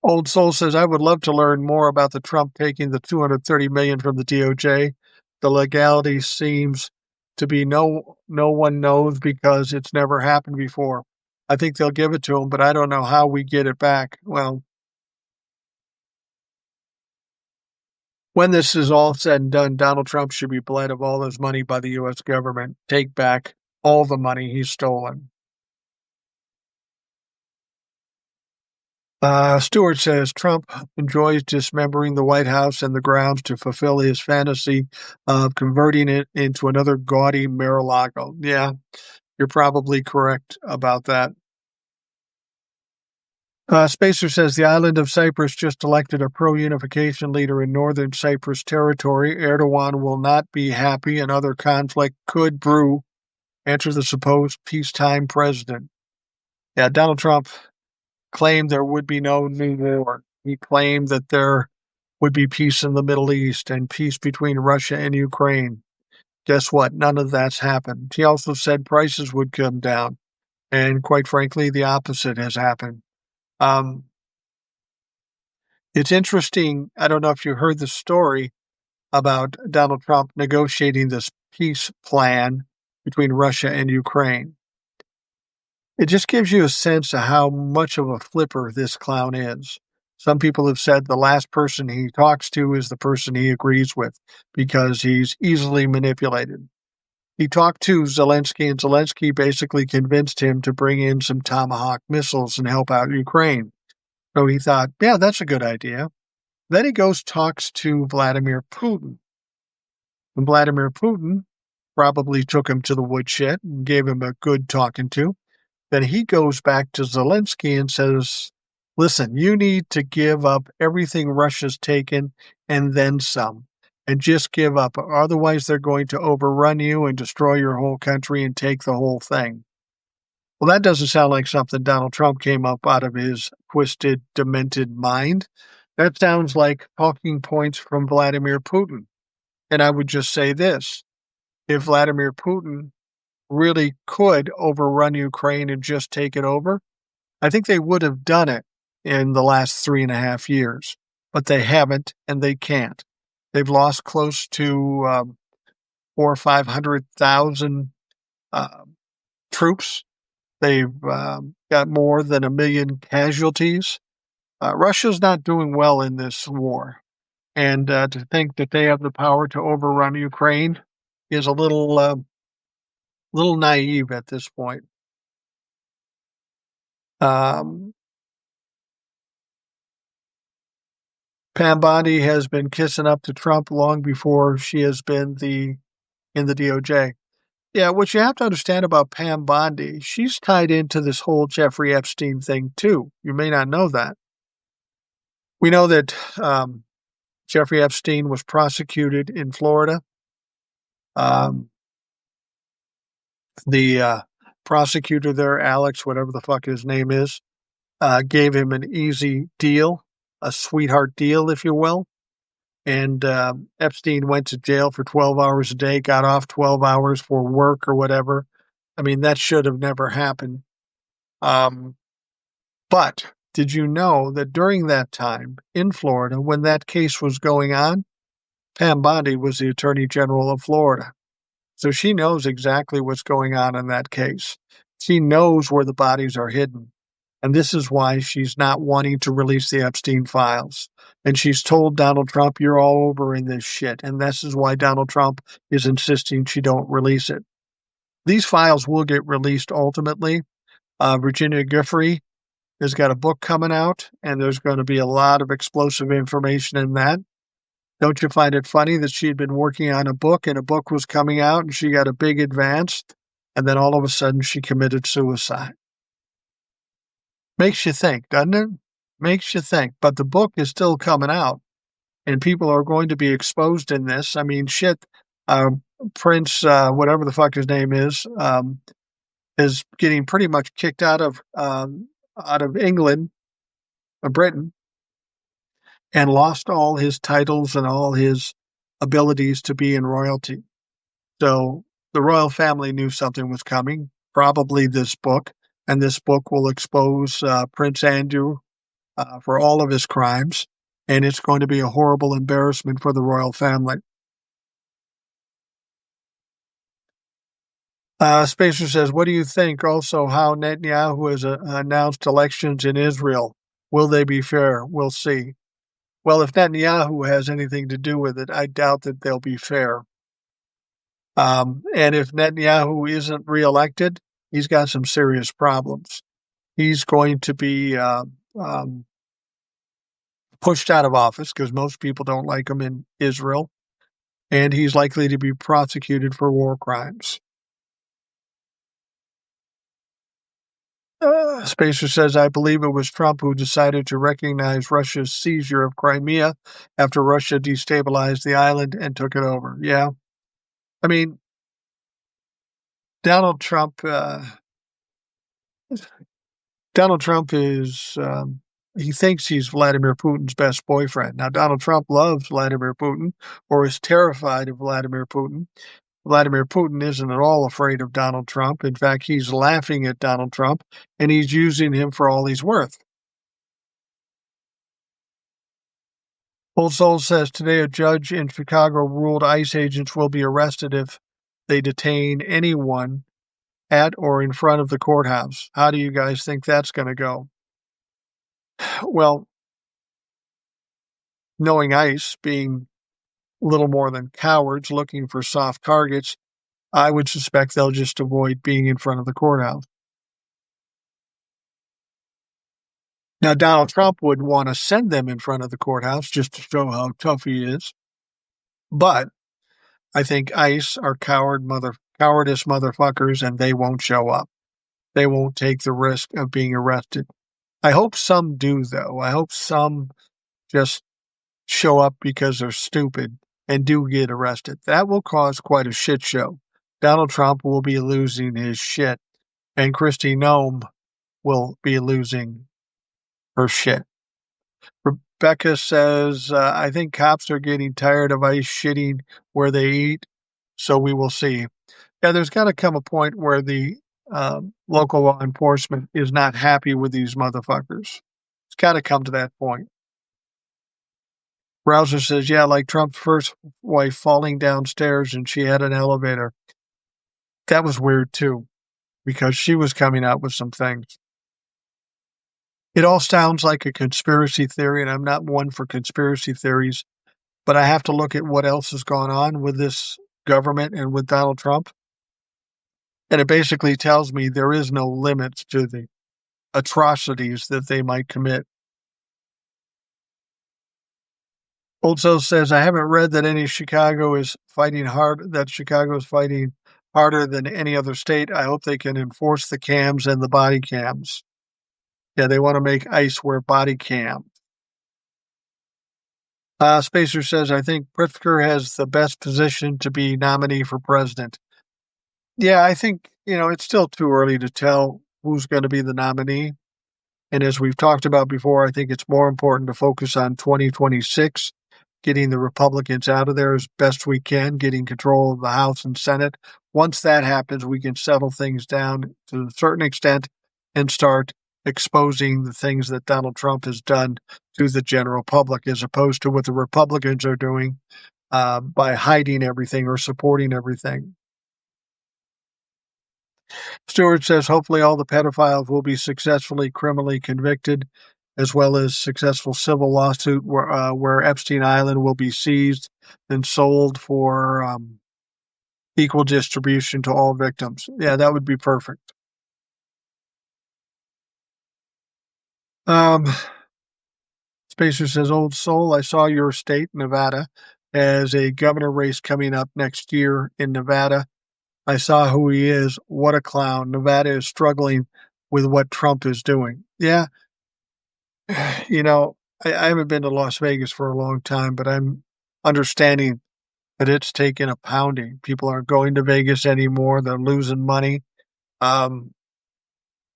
Old Soul says, I would love to learn more about the Trump taking the $230 million from the DOJ. The legality seems to be no one knows because it's never happened before. I think they'll give it to him, but I don't know how we get it back. Well, when this is all said and done, Donald Trump should be bled of all his money by the U.S. government. Take back all the money he's stolen. Stewart says Trump enjoys dismembering the White House and the grounds to fulfill his fantasy of converting it into another gaudy Mar-a-Lago. Yeah, you're probably correct about that. Spacer says the island of Cyprus just elected a pro-unification leader in northern Cyprus territory. Erdogan will not be happy. Another conflict could brew. Enter the supposed peacetime president. Yeah, Donald Trump claimed there would be no new war. He claimed that there would be peace in the Middle East and peace between Russia and Ukraine. Guess what? None of that's happened. He also said prices would come down. And quite frankly, the opposite has happened. It's interesting. I don't know if you heard the story. about Donald Trump negotiating this peace plan between Russia and Ukraine. It just gives you a sense of how much of a flipper this clown is. Some people have said the last person he talks to is the person he agrees with because he's easily manipulated. He talked to Zelensky, and Zelensky basically convinced him to bring in some Tomahawk missiles and help out Ukraine. So he thought, yeah, that's a good idea. Then he goes, talks to Vladimir Putin. And Vladimir Putin probably took him to the woodshed and gave him a good talking to. Then he goes back to Zelensky and says, listen, you need to give up everything Russia's taken and then some, and just give up. Otherwise, they're going to overrun you and destroy your whole country and take the whole thing. Well, that doesn't sound like something Donald Trump came up out of his twisted, demented mind. That sounds like talking points from Vladimir Putin. And I would just say this, if Vladimir Putin really could overrun Ukraine and just take it over, I think they would have done it in the last 3.5 years, but they haven't and they can't. They've lost close to 400,000 or 500,000 troops. They've got more than 1 million casualties. Russia's not doing well in this war. And to think that they have the power to overrun Ukraine is a little naive at this point. Pam Bondi has been kissing up to Trump long before she has been in the DOJ. Yeah, what you have to understand about Pam Bondi, she's tied into this whole Jeffrey Epstein thing too. You may not know that. We know that Jeffrey Epstein was prosecuted in Florida. The prosecutor there, Alex, whatever the fuck his name is, gave him an easy deal, a sweetheart deal, if you will. And Epstein went to jail for 12 hours a day, got off 12 hours for work or whatever. I mean, that should have never happened. But did you know that during that time in Florida, when that case was going on, Pam Bondi was the Attorney General of Florida. So she knows exactly what's going on in that case. She knows where the bodies are hidden. And this is why she's not wanting to release the Epstein files. And she's told Donald Trump, you're all over in this shit. And this is why Donald Trump is insisting she don't release it. These files will get released ultimately. Virginia Giuffre has got a book coming out, and there's going to be a lot of explosive information in that. Don't you find it funny that she had been working on a book and a book was coming out and she got a big advance, and then all of a sudden she committed suicide? Makes you think, doesn't it? Makes you think. But the book is still coming out, and people are going to be exposed in this. I mean, shit, Prince, whatever the fuck his name is getting pretty much kicked out of England, Britain, and lost all his titles and all his abilities to be in royalty. So the royal family knew something was coming, probably this book, and this book will expose Prince Andrew for all of his crimes, and it's going to be a horrible embarrassment for the royal family. Spacer says, what do you think also how Netanyahu has announced elections in Israel? Will they be fair? We'll see. Well, if Netanyahu has anything to do with it, I doubt that they'll be fair. And if Netanyahu isn't reelected, he's got some serious problems. He's going to be pushed out of office because most people don't like him in Israel, and he's likely to be prosecuted for war crimes. Spacer says, I believe it was Trump who decided to recognize Russia's seizure of Crimea after Russia destabilized the island and took it over. Yeah. I mean, Donald Trump is, he thinks he's Vladimir Putin's best boyfriend. Now, Donald Trump loves Vladimir Putin or is terrified of Vladimir Putin. Vladimir Putin isn't at all afraid of Donald Trump. In fact, he's laughing at Donald Trump, and he's using him for all he's worth. Old Soul says today a judge in Chicago ruled ICE agents will be arrested if they detain anyone at or in front of the courthouse. How do you guys think that's going to go? Well, knowing ICE being little more than cowards looking for soft targets, I would suspect they'll just avoid being in front of the courthouse. Now, Donald Trump would want to send them in front of the courthouse just to show how tough he is. But I think ICE are cowardice motherfuckers, and they won't show up. They won't take the risk of being arrested. I hope some do, though. I hope some just show up because they're stupid and do get arrested. That will cause quite a shit show. Donald Trump will be losing his shit, and Kristi Noem will be losing her shit. Rebecca says, I think cops are getting tired of ICE shitting where they eat, so we will see. Yeah, there's got to come a point where the local law enforcement is not happy with these motherfuckers. It's got to come to that point. Browser says, yeah, like Trump's first wife falling downstairs and she had an elevator. That was weird too, because she was coming out with some things. It all sounds like a conspiracy theory, and I'm not one for conspiracy theories, but I have to look at what else has gone on with this government and with Donald Trump. And it basically tells me there is no limits to the atrocities that they might commit. Also says, I haven't read that Chicago is fighting harder than any other state. I hope they can enforce the cams and the body cams. Yeah, they want to make ICE wear body cam. Spacer says, I think Pritzker has the best position to be nominee for president. Yeah, I think, it's still too early to tell who's going to be the nominee. And as we've talked about before, I think it's more important to focus on 2026, getting the Republicans out of there as best we can, getting control of the House and Senate. Once that happens, we can settle things down to a certain extent and start exposing the things that Donald Trump has done to the general public, as opposed to what the Republicans are doing by hiding everything or supporting everything. Stewart says, hopefully all the pedophiles will be successfully criminally convicted, as well as successful civil lawsuit where Epstein Island will be seized and sold for equal distribution to all victims. Yeah, that would be perfect. Spacer says, Old Soul, I saw your state, Nevada, as a governor race coming up next year in Nevada. I saw who he is. What a clown. Nevada is struggling with what Trump is doing. Yeah. I haven't been to Las Vegas for a long time, but I'm understanding that it's taken a pounding. People aren't going to Vegas anymore. They're losing money.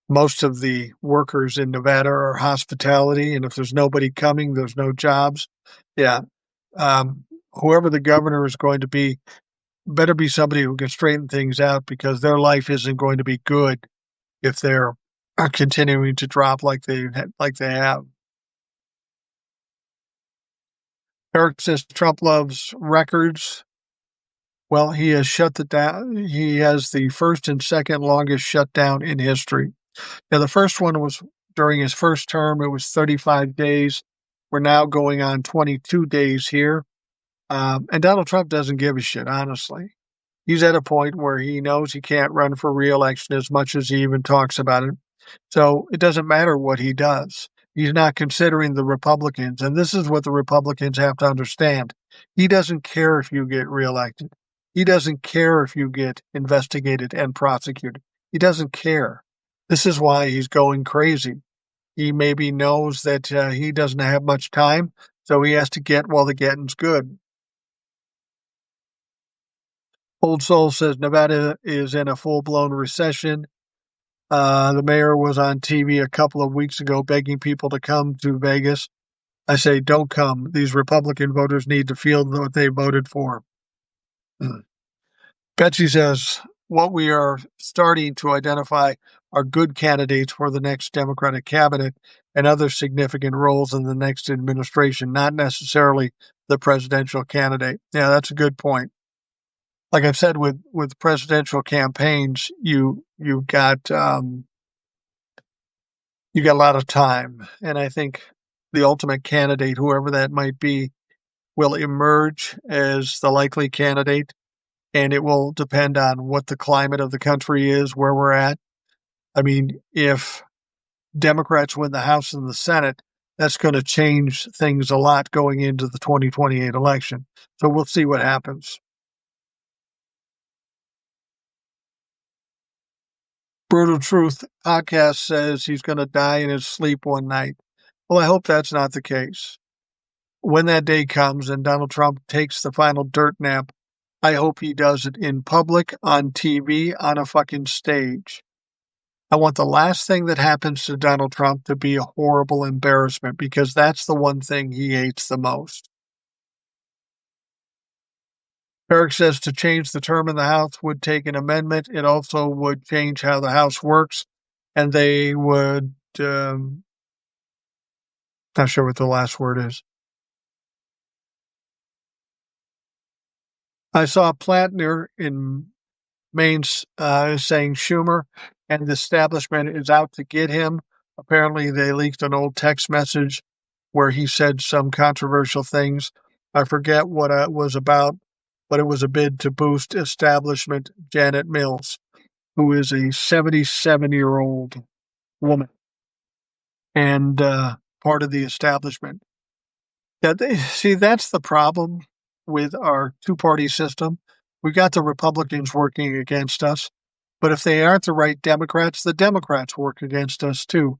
Most of the workers in Nevada are hospitality, and if there's nobody coming, there's no jobs. Yeah. Whoever the governor is going to be, better be somebody who can straighten things out, because their life isn't going to be good if they're continuing to drop like they have. Eric says Trump loves records. Well, he has shut it down. He has the first and second longest shutdown in history. Now, the first one was during his first term. It was 35 days. We're now going on 22 days here. And Donald Trump doesn't give a shit, honestly. He's at a point where he knows he can't run for re-election as much as he even talks about it. So it doesn't matter what he does. He's not considering the Republicans. And this is what the Republicans have to understand. He doesn't care if you get reelected. He doesn't care if you get investigated and prosecuted. He doesn't care. This is why he's going crazy. He maybe knows that he doesn't have much time, so he has to get while the getting's good. Old Soul says Nevada is in a full-blown recession. The mayor was on TV a couple of weeks ago begging people to come to Vegas. I say, don't come. These Republican voters need to feel what they voted for. Betsy says, what we are starting to identify are good candidates for the next Democratic cabinet, and other significant roles in the next administration, not necessarily the presidential candidate. Yeah, that's a good point. Like I've said, with presidential campaigns, you got a lot of time, and I think the ultimate candidate, whoever that might be, will emerge as the likely candidate, and it will depend on what the climate of the country is, where we're at. I mean, if Democrats win the House and the Senate, that's going to change things a lot going into the 2028 election. So we'll see what happens. Brutal Truth podcast says he's going to die in his sleep one night. Well, I hope that's not the case. When that day comes and Donald Trump takes the final dirt nap, I hope he does it in public, on TV, on a fucking stage. I want the last thing that happens to Donald Trump to be a horrible embarrassment, because that's the one thing he hates the most. Eric says to change the term in the House would take an amendment. It also would change how the House works, and they would, not sure what the last word is. I saw Plantner in Maine saying Schumer and the establishment is out to get him. Apparently, they leaked an old text message where he said some controversial things. I forget what it was about, but it was a bid to boost establishment Janet Mills, who is a 77-year-old woman and part of the establishment. See, that's the problem with our two-party system. We got the Republicans working against us, but if they aren't the right Democrats, the Democrats work against us too.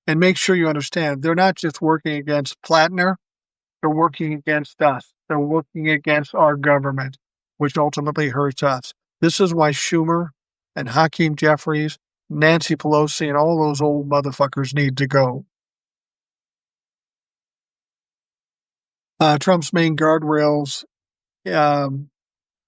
And make sure you understand, they're not just working against Plattner, they're working against us. They're working against our government, which ultimately hurts us. This is why Schumer and Hakeem Jeffries, Nancy Pelosi, and all those old motherfuckers need to go. Trump's main guardrails in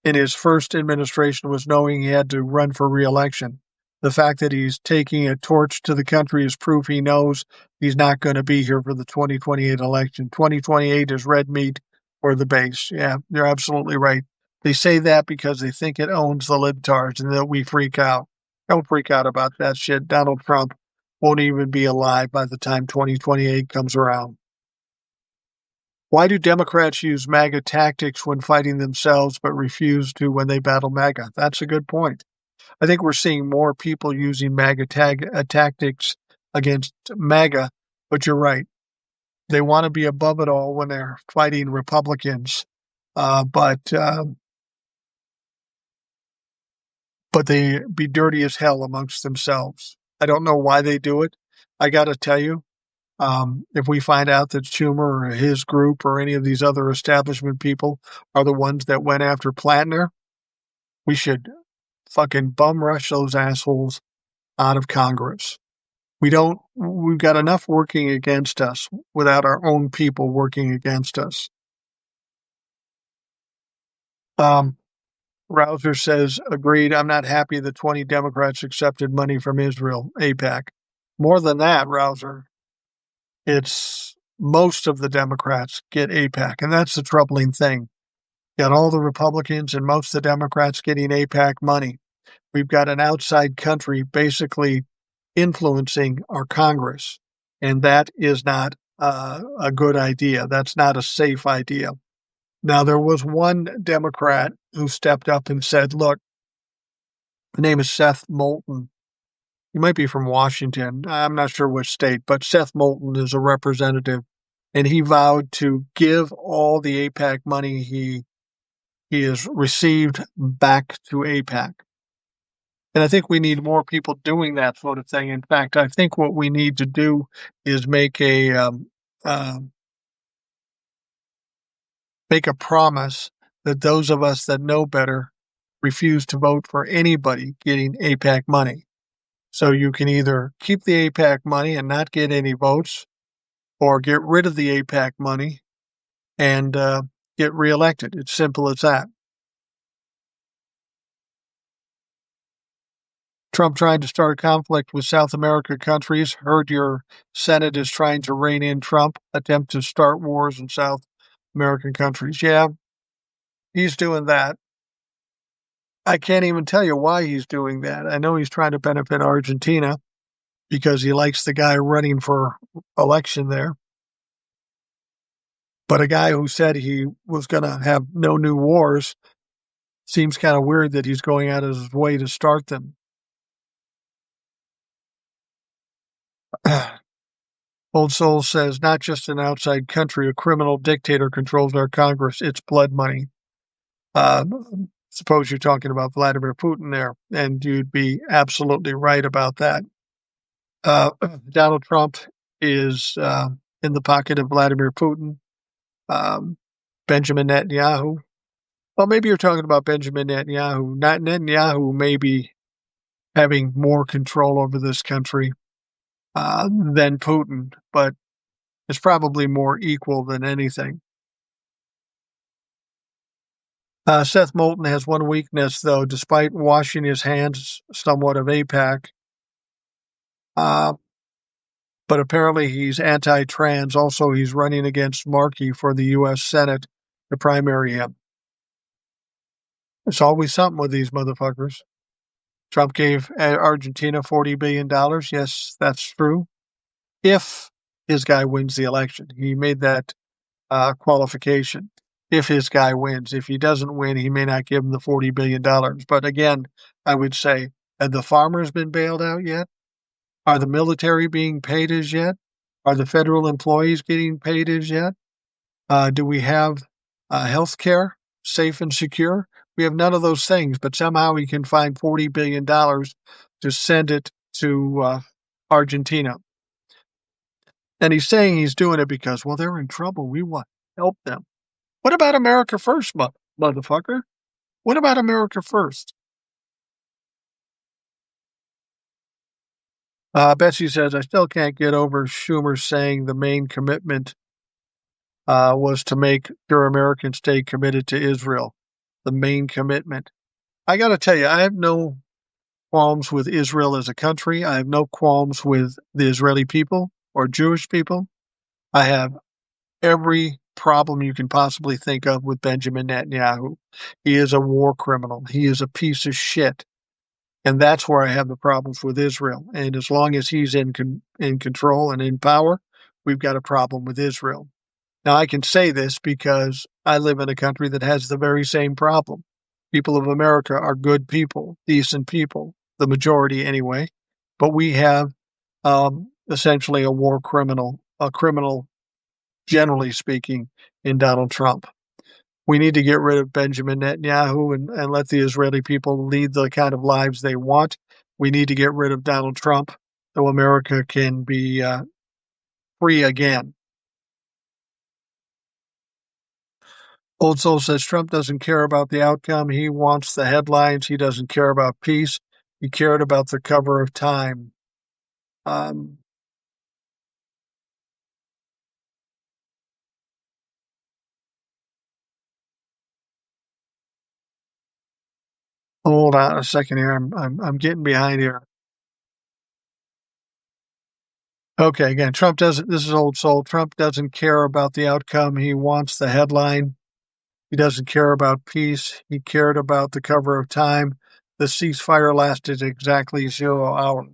his first administration was knowing he had to run for re-election. The fact that he's taking a torch to the country is proof he knows he's not going to be here for the 2028 election. 2028 is red meat for the base. Yeah, you're absolutely right. They say that because they think it owns the libtards and that we freak out. Don't freak out about that shit. Donald Trump won't even be alive by the time 2028 comes around. Why do Democrats use MAGA tactics when fighting themselves but refuse to when they battle MAGA? That's a good point. I think we're seeing more people using MAGA tactics against MAGA, but you're right. They want to be above it all when they're fighting Republicans, but they be dirty as hell amongst themselves. I don't know why they do it. I got to tell you, if we find out that Schumer or his group or any of these other establishment people are the ones that went after Plattner, we should fucking bum rush those assholes out of Congress. We've got enough working against us without our own people working against us. Rouser says, agreed. I'm not happy that 20 Democrats accepted money from Israel, AIPAC. More than that, Rouser, it's most of the Democrats get AIPAC, and that's the troubling thing. You got all the Republicans and most of the Democrats getting AIPAC money. We've got an outside country basically influencing our Congress, and that is not a good idea. That's not a safe idea. Now, there was one Democrat who stepped up and said, look, the name is Seth Moulton. He might be from Washington. I'm not sure which state, but Seth Moulton is a representative, and he vowed to give all the AIPAC money he has received back to AIPAC. And I think we need more people doing that sort of thing. In fact, I think what we need to do is make a promise that those of us that know better refuse to vote for anybody getting AIPAC money. So you can either keep the AIPAC money and not get any votes, or get rid of the AIPAC money and get reelected. It's simple as that. Trump trying to start a conflict with South America countries. Heard your Senate is trying to rein in Trump, attempt to start wars in South American countries. Yeah, he's doing that. I can't even tell you why he's doing that. I know he's trying to benefit Argentina because he likes the guy running for election there. But a guy who said he was going to have no new wars seems kind of weird that he's going out of his way to start them. Old Soul says, not just an outside country, a criminal dictator controls our Congress. It's blood money. Uh, suppose you're talking about Vladimir Putin there, and you'd be absolutely right about that. Donald Trump is in the pocket of Vladimir Putin. Benjamin Netanyahu. Well, maybe you're talking about Benjamin Netanyahu. Not Netanyahu may be having more control over this country than Putin, but it's probably more equal than anything. Seth Moulton has one weakness, though, despite washing his hands somewhat of AIPAC. But apparently he's anti-trans. Also, he's running against Markey for the U.S. Senate to primary him. It's always something with these motherfuckers. Trump gave Argentina $40 billion. Yes, that's true. If his guy wins the election, he made that qualification. If his guy wins, if he doesn't win, he may not give him the $40 billion. But again, I would say, have the farmers been bailed out yet? Are the military being paid as yet? Are the federal employees getting paid as yet? Do we have health care safe and secure? We have none of those things, but somehow we can find $40 billion to send it to Argentina. And he's saying he's doing it because, well, they're in trouble. We want to help them. What about America first, motherfucker? What about America first? Betsy says, I still can't get over Schumer saying the main commitment was to make sure Americans stay committed to Israel. The main commitment. I got to tell you, I have no qualms with Israel as a country. I have no qualms with the Israeli people or Jewish people. I have every problem you can possibly think of with Benjamin Netanyahu. He is a war criminal. He is a piece of shit. And that's where I have the problems with Israel. And as long as he's in control and in power, we've got a problem with Israel. Now, I can say this because I live in a country that has the very same problem. People of America are good people, decent people, the majority anyway. But we have essentially a war criminal, generally speaking, in Donald Trump. We need to get rid of Benjamin Netanyahu and let the Israeli people lead the kind of lives they want. We need to get rid of Donald Trump so America can be free again. Old Soul says Trump doesn't care about the outcome. He wants the headlines. He doesn't care about peace. He cared about the cover of Time. Hold on a second here. I'm getting behind here. Okay, again, Trump doesn't. This is Old Soul. Trump doesn't care about the outcome. He wants the headline. He doesn't care about peace. He cared about the cover of Time. The ceasefire lasted exactly 0 hours.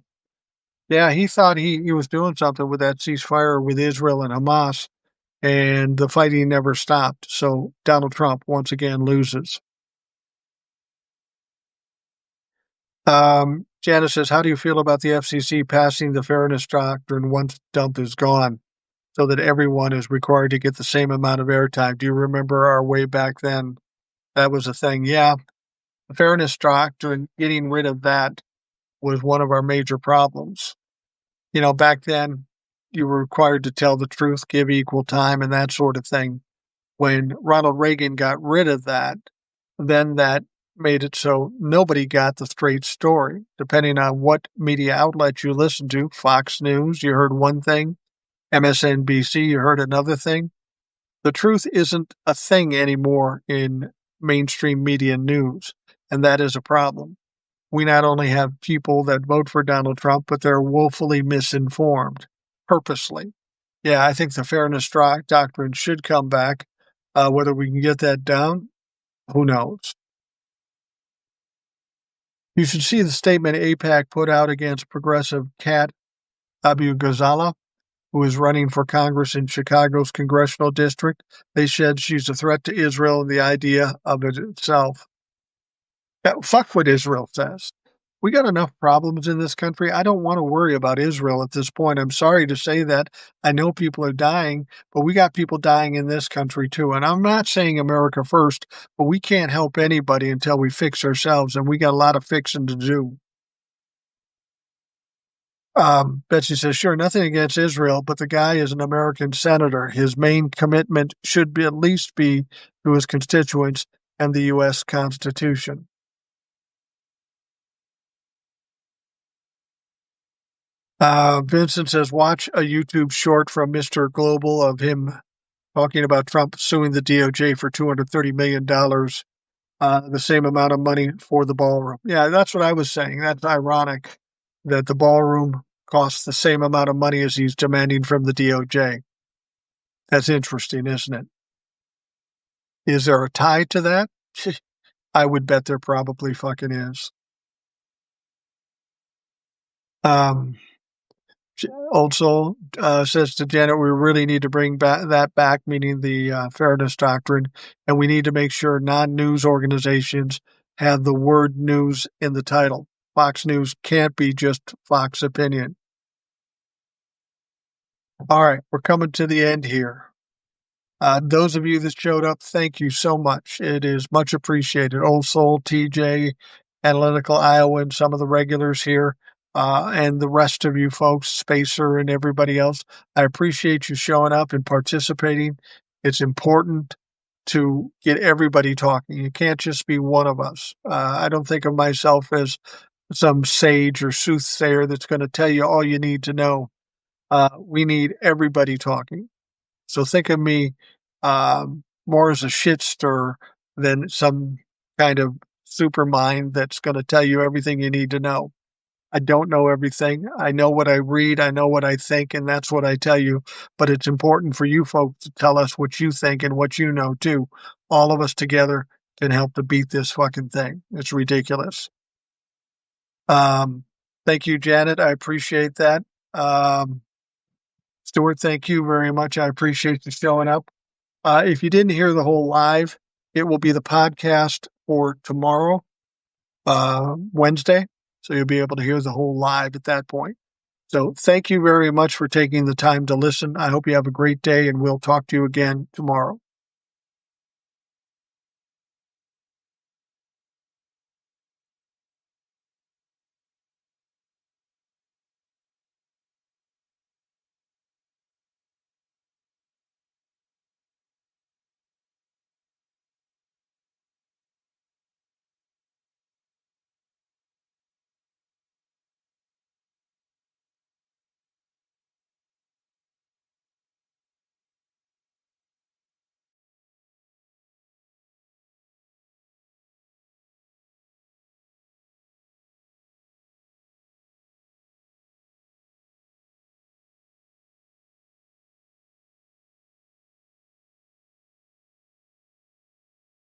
Yeah, he thought he was doing something with that ceasefire with Israel and Hamas, and the fighting never stopped. So Donald Trump once again loses. Janice says, how do you feel about the FCC passing the fairness doctrine once dump is gone so that everyone is required to get the same amount of airtime? Do you remember our way back then? That was a thing. Yeah. The fairness doctrine, getting rid of that was one of our major problems. You know, back then you were required to tell the truth, give equal time and that sort of thing. When Ronald Reagan got rid of that, then that made it so nobody got the straight story. Depending on what media outlet you listened to, Fox News, you heard one thing, MSNBC, you heard another thing. The truth isn't a thing anymore in mainstream media news, and that is a problem. we not only have people that vote for Donald Trump, but they're woefully misinformed purposely. Yeah, I think the fairness doctrine should come back. Whether we can get that down, who knows? You should see the statement AIPAC put out against progressive Kat Abu Ghazala, who is running for Congress in Chicago's congressional district. They said she's a threat to Israel and the idea of it itself. Yeah, fuck what Israel says. We got enough problems in this country. I don't want to worry about Israel at this point. I'm sorry to say that. I know people are dying, but we got people dying in this country too. And I'm not saying America first, but we can't help anybody until we fix ourselves, and we got a lot of fixing to do. Betsy says, sure, nothing against Israel, but the guy is an American senator. His main commitment should be at least be to his constituents and the U.S. Constitution. Vincent says, watch a YouTube short from Mr. Global of him talking about Trump suing the DOJ for $230 million, the same amount of money for the ballroom. Yeah, that's what I was saying. That's ironic that the ballroom costs the same amount of money as he's demanding from the DOJ. That's interesting, isn't it? Is there a tie to that? I would bet there probably fucking is. Old Soul says to Janet, we really need to bring that back, meaning the fairness doctrine, and we need to make sure non-news organizations have the word news in the title. Fox News can't be just Fox opinion. All right, we're coming to the end here. Those of you that showed up, thank you so much. It is much appreciated. Old Soul, TJ, Analytical Iowan, some of the regulars here, and the rest of you folks, Spacer and everybody else. I appreciate you showing up and participating. It's important to get everybody talking. It can't just be one of us. I don't think of myself as some sage or soothsayer that's going to tell you all you need to know. We need everybody talking. So think of me more as a shit stir than some kind of super mind that's going to tell you everything you need to know. I don't know everything. I know what I read. I know what I think, and that's what I tell you. But it's important for you folks to tell us what you think and what you know, too. All of us together can help to beat this fucking thing. It's ridiculous. Thank you, Janet. I appreciate that. Stuart, thank you very much. I appreciate you showing up. If you didn't hear the whole live, it will be the podcast for tomorrow, Wednesday. So you'll be able to hear the whole live at that point. So thank you very much for taking the time to listen. I hope you have a great day, and we'll talk to you again tomorrow.